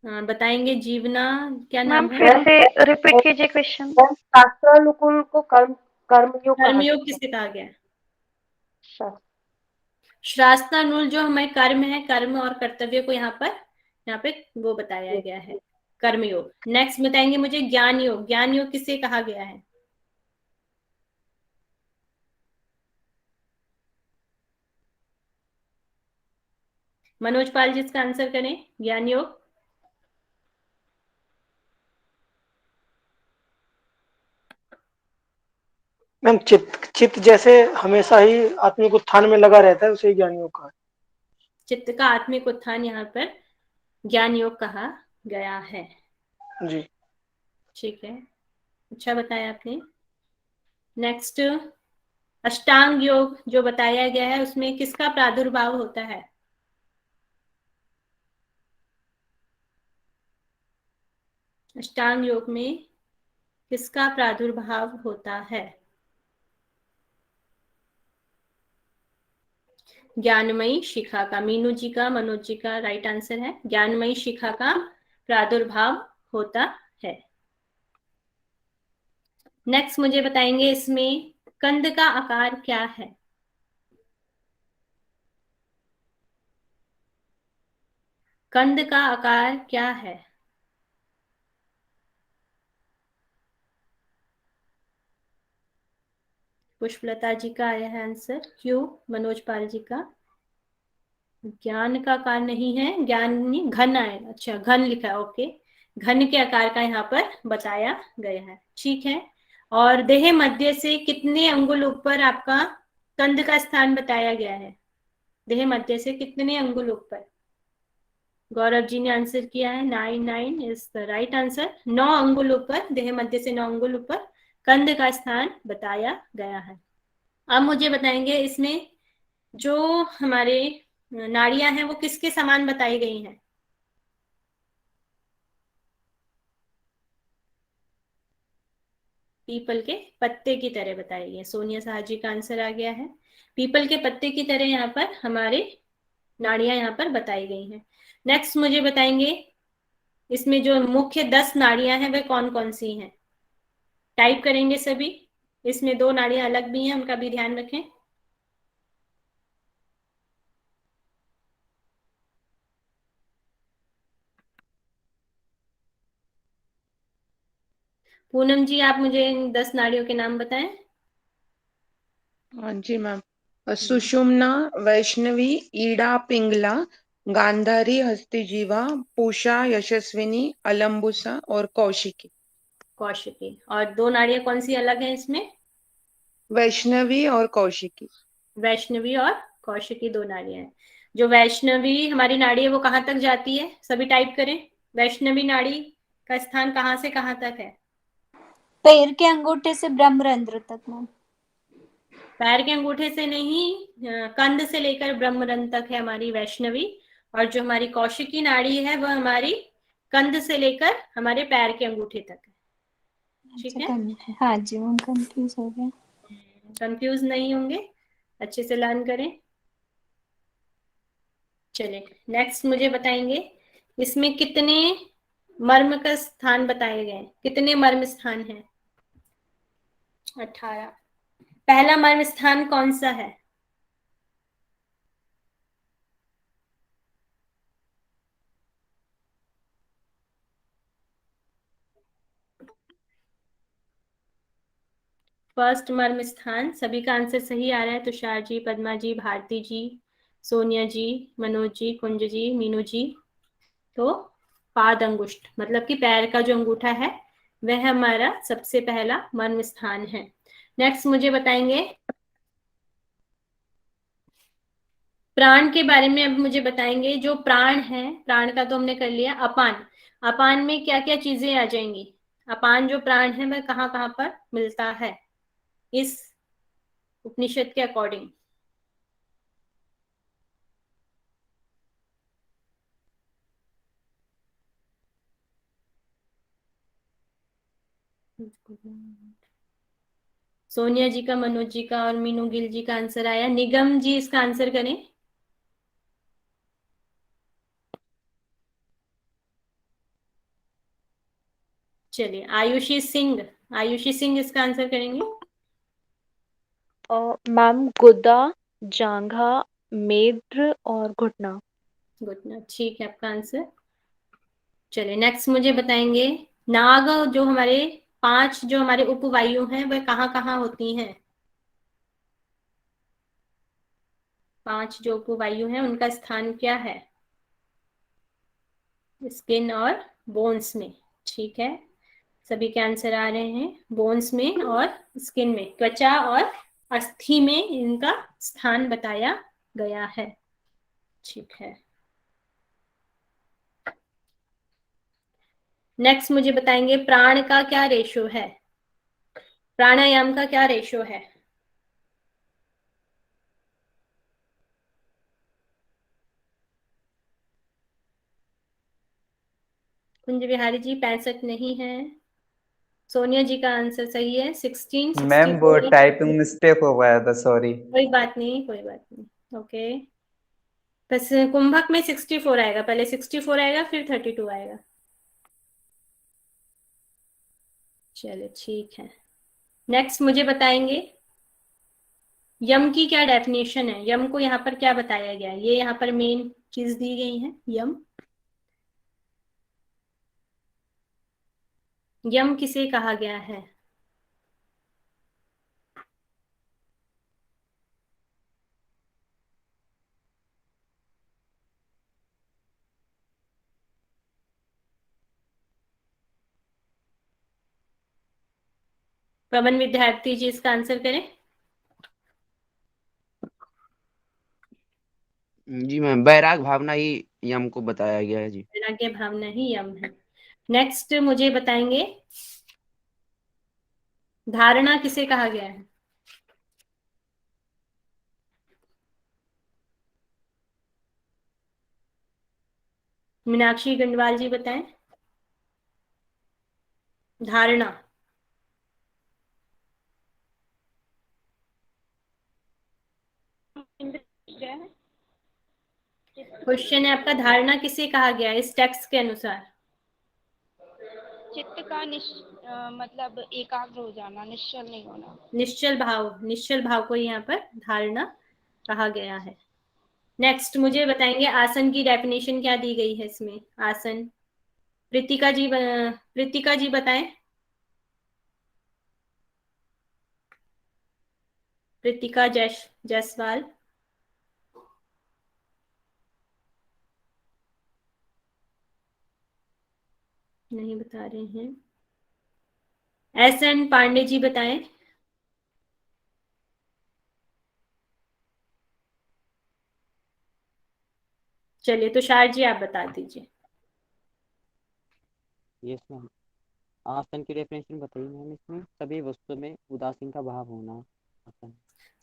हाँ, बताएंगे जीवना, क्या नाम है? फिर से रिपीट कीजिए क्वेश्चन। शास्त्रानुकूल को कर्मयोग कर्मयोग किसे कहा गया है? शास्त्रानुकूल जो हमारे कर्म है, कर्म और कर्तव्य को यहाँ पे वो बताया गया है, कर्मयोग। नेक्स्ट बताएंगे मुझे ज्ञान योग। ज्ञान योग किसे कहा गया है? मनोज पाल जी इसका आंसर करें, ज्ञान योग। मैम चित्त जैसे हमेशा ही आत्मिक उत्थान में लगा रहता है, उसे ज्ञान योग कहा। चित्त का आत्मिक उत्थान यहाँ पर ज्ञान योग कहा गया है जी। ठीक है, अच्छा बताया आपने। नेक्स्ट अष्टांग योग जो बताया गया है, उसमें किसका प्रादुर्भाव होता है? अष्टांग योग में किसका प्रादुर्भाव होता है? ज्ञानमयी शिखा का। मीनू जी का, मनोज जी का राइट आंसर है, ज्ञानमयी शिखा का प्रादुर्भाव होता है। नेक्स्ट मुझे बताएंगे इसमें कंद का आकार क्या है? कंद का आकार क्या है? पुष्पलता जी का आया है आंसर, क्यों? मनोज पाल जी का ज्ञान का आकार नहीं है, ज्ञान नहीं, घन आए, अच्छा घन लिखा है, ओके। घन के आकार का यहाँ पर बताया गया है, ठीक है। और देह मध्य से कितने अंगुल ऊपर आपका कंद का स्थान बताया गया है? देह मध्य से कितने अंगुल ऊपर? गौरव जी ने आंसर किया है 9 इज द राइट आंसर। 9 अंगुल ऊपर, देह मध्य से 9 अंगुल ऊपर कंद का स्थान बताया गया है। अब मुझे बताएंगे इसमें जो हमारे नाड़ियां हैं वो किसके समान बताई गई हैं? पीपल के पत्ते की तरह बताई गई है। सोनिया शाह जी का आंसर आ गया है, पीपल के पत्ते की तरह यहाँ पर हमारे नाड़ियां यहाँ पर बताई गई हैं। नेक्स्ट मुझे बताएंगे इसमें जो मुख्य 10 नाड़ियां हैं वे कौन कौन सी हैं? टाइप करेंगे सभी। इसमें 2 नाड़ियां अलग भी हैं, उनका भी ध्यान रखें। पूनम जी आप मुझे इन 10 नाड़ियों के नाम बताएं। हाँ जी मैम। सुषुम्ना, वैष्णवी, ईड़ा, पिंगला, गांधारी, हस्तिजीवा, पूषा, यशस्विनी, अलम्बुसा और कौशिकी। कौशिकी। और 2 नाड़ियां कौन सी अलग हैं इसमें? वैष्णवी और कौशिकी। वैष्णवी और कौशिकी 2 नाड़ियां हैं। जो वैष्णवी हमारी नाड़ी है वो कहाँ तक जाती है? सभी टाइप करें। वैष्णवी नाड़ी का स्थान कहाँ से कहाँ तक है? पैर के अंगूठे से ब्रह्मरंध्र तक मैम। पैर के अंगूठे से नहीं, कंध से लेकर ब्रह्मरंध्र तक है हमारी वैष्णवी, और जो हमारी कौशिकी नाड़ी है वह हमारी कंध से लेकर हमारे पैर के अंगूठे तक है। ठीक है, हाँ जी मैम, कंफ्यूज हो गया। कंफ्यूज नहीं होंगे, अच्छे से लर्न करें। चलिए नेक्स्ट मुझे बताएंगे इसमें कितने मर्म का स्थान बताए गए, कितने मर्म स्थान हैं? 18। पहला मर्म स्थान कौन सा है? फर्स्ट मर्म स्थान, सभी का आंसर सही आ रहा है। तुषार जी, पद्मा जी, भारती जी, सोनिया जी, मनोज जी, कुंज जी, मीनू जी। तो पाद अंगुष्ठ मतलब कि पैर का जो अंगूठा है वह हमारा सबसे पहला मर्म स्थान है। नेक्स्ट मुझे बताएंगे प्राण के बारे में। अब मुझे बताएंगे जो प्राण है, प्राण का तो हमने कर लिया। अपान, अपान में क्या क्या चीजें आ जाएंगी? अपान जो प्राण है वह कहाँ कहाँ पर मिलता है इस उपनिषद के अकॉर्डिंग? सोनिया जी का, मनोज जी का और मीनू गिल जी का आंसर आया। निगम जी इसका आंसर करें। चलिए आयुषी सिंह, आयुषी सिंह इसका आंसर करेंगे। मैम गुदा, जांघा, मेढ्र और घुटना। घुटना, ठीक है आपका आंसर। चलिए नेक्स्ट मुझे बताएंगे नाग, जो हमारे 5 जो हमारे उपवायु हैं वह कहाँ कहाँ होती हैं? 5 जो उपवायु हैं उनका स्थान क्या है? स्किन और बोन्स में। ठीक है, सभी के आंसर आ रहे हैं। बोन्स में और स्किन में, त्वचा और अस्थि में इनका स्थान बताया गया है। ठीक है, नेक्स्ट मुझे बताएंगे प्राण का क्या रेशो है, प्राणायाम का क्या रेशो है? कुंज बिहारी जी 65 नहीं है। सोनिया जी का आंसर सही है 16, मैम वो 64। टाइपिंग मिस्टेक हो गया था, सॉरी। कोई बात नहीं, कोई बात नहीं, ओके। बस कुंभक में 64 आएगा, पहले 64 आएगा फिर 32 आएगा। चलो ठीक है, नेक्स्ट मुझे बताएंगे यम की क्या डेफिनेशन है? यम को यहाँ पर क्या बताया गया है? ये यहाँ पर मेन चीज दी गई है। यम, यम किसे कहा गया है? पवन विद्यार्थी जी इसका आंसर करें। जी मैम, वैराग भावना ही यम को बताया गया है जी। वैराग्य भावना ही यम है। नेक्स्ट मुझे बताएंगे धारणा किसे कहा गया है? मीनाक्षी गंडवाल जी बताएं। धारणा, क्वेश्चन है आपका, धारणा किसे कहा गया है इस टेक्स्ट के अनुसार? चित्त का मतलब एकाग्र हो जाना, निश्चल नहीं होना। निश्चल भाव, निश्चल भाव को यहाँ पर धारणा कहा गया है। नेक्स्ट मुझे बताएंगे आसन की डेफिनेशन क्या दी गई है इसमें? आसन, प्रीतिका जी बताएं। प्रीतिका जायसवाल। नहीं बता रहे हैं। एस.एन. पांडे जी बताएं। चलिए तुषार जी आप बता दीजिए। Yes ma'am. आसन की डेफिनेशन बताइए मैम। इसमें सभी वस्तुओं में उदासीन का भाव होना आसन।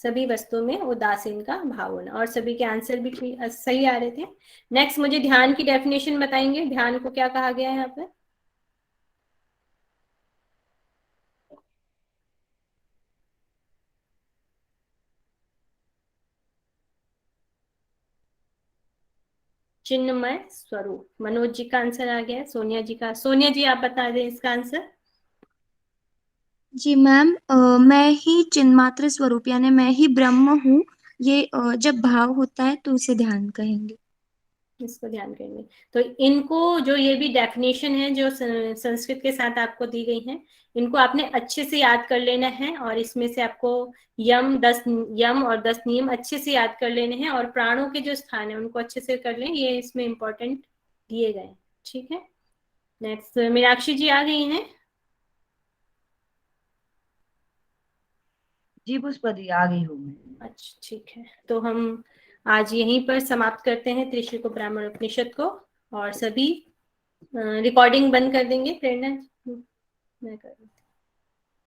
सभी वस्तुओं में उदासीन का भाव होना, और सभी के आंसर भी सही आ रहे थे। नेक्स्ट मुझे ध्यान की डेफिनेशन बताएंगे, ध्यान को क्या कहा गया है यहाँ पर? चिन्मय स्वरूप। मनोज जी का आंसर आ गया है, सोनिया जी का। सोनिया जी आप बता दें इसका आंसर। जी मैम, मैं ही चिन्मात्र स्वरूप यानी मैं ही ब्रह्म हूँ, ये जब भाव होता है तो उसे ध्यान कहेंगे। इसको ध्यान करेंगे। तो इनको जो ये भी डेफिनेशन है जो संस्कृत के साथ आपको दी गई है, इनको आपने अच्छे से याद कर लेना है, और इसमें से आपको यम और 10 नियम अच्छे से याद कर लेने हैं, और प्राणों के जो स्थान है उनको अच्छे से कर लें, ये इसमें इंपॉर्टेंट दिए गए। ठीक है, नेक्स्ट मीनाक्षी जी आ गई हैं। जी पुष्पा आ गई हूँ मैं। अच्छा ठीक है, तो हम आज यहीं पर समाप्त करते हैं त्रिशि को ब्राह्मण उपनिषद को, और सभी रिकॉर्डिंग बंद कर देंगे। प्रेरणा मैं कर देती हूँ।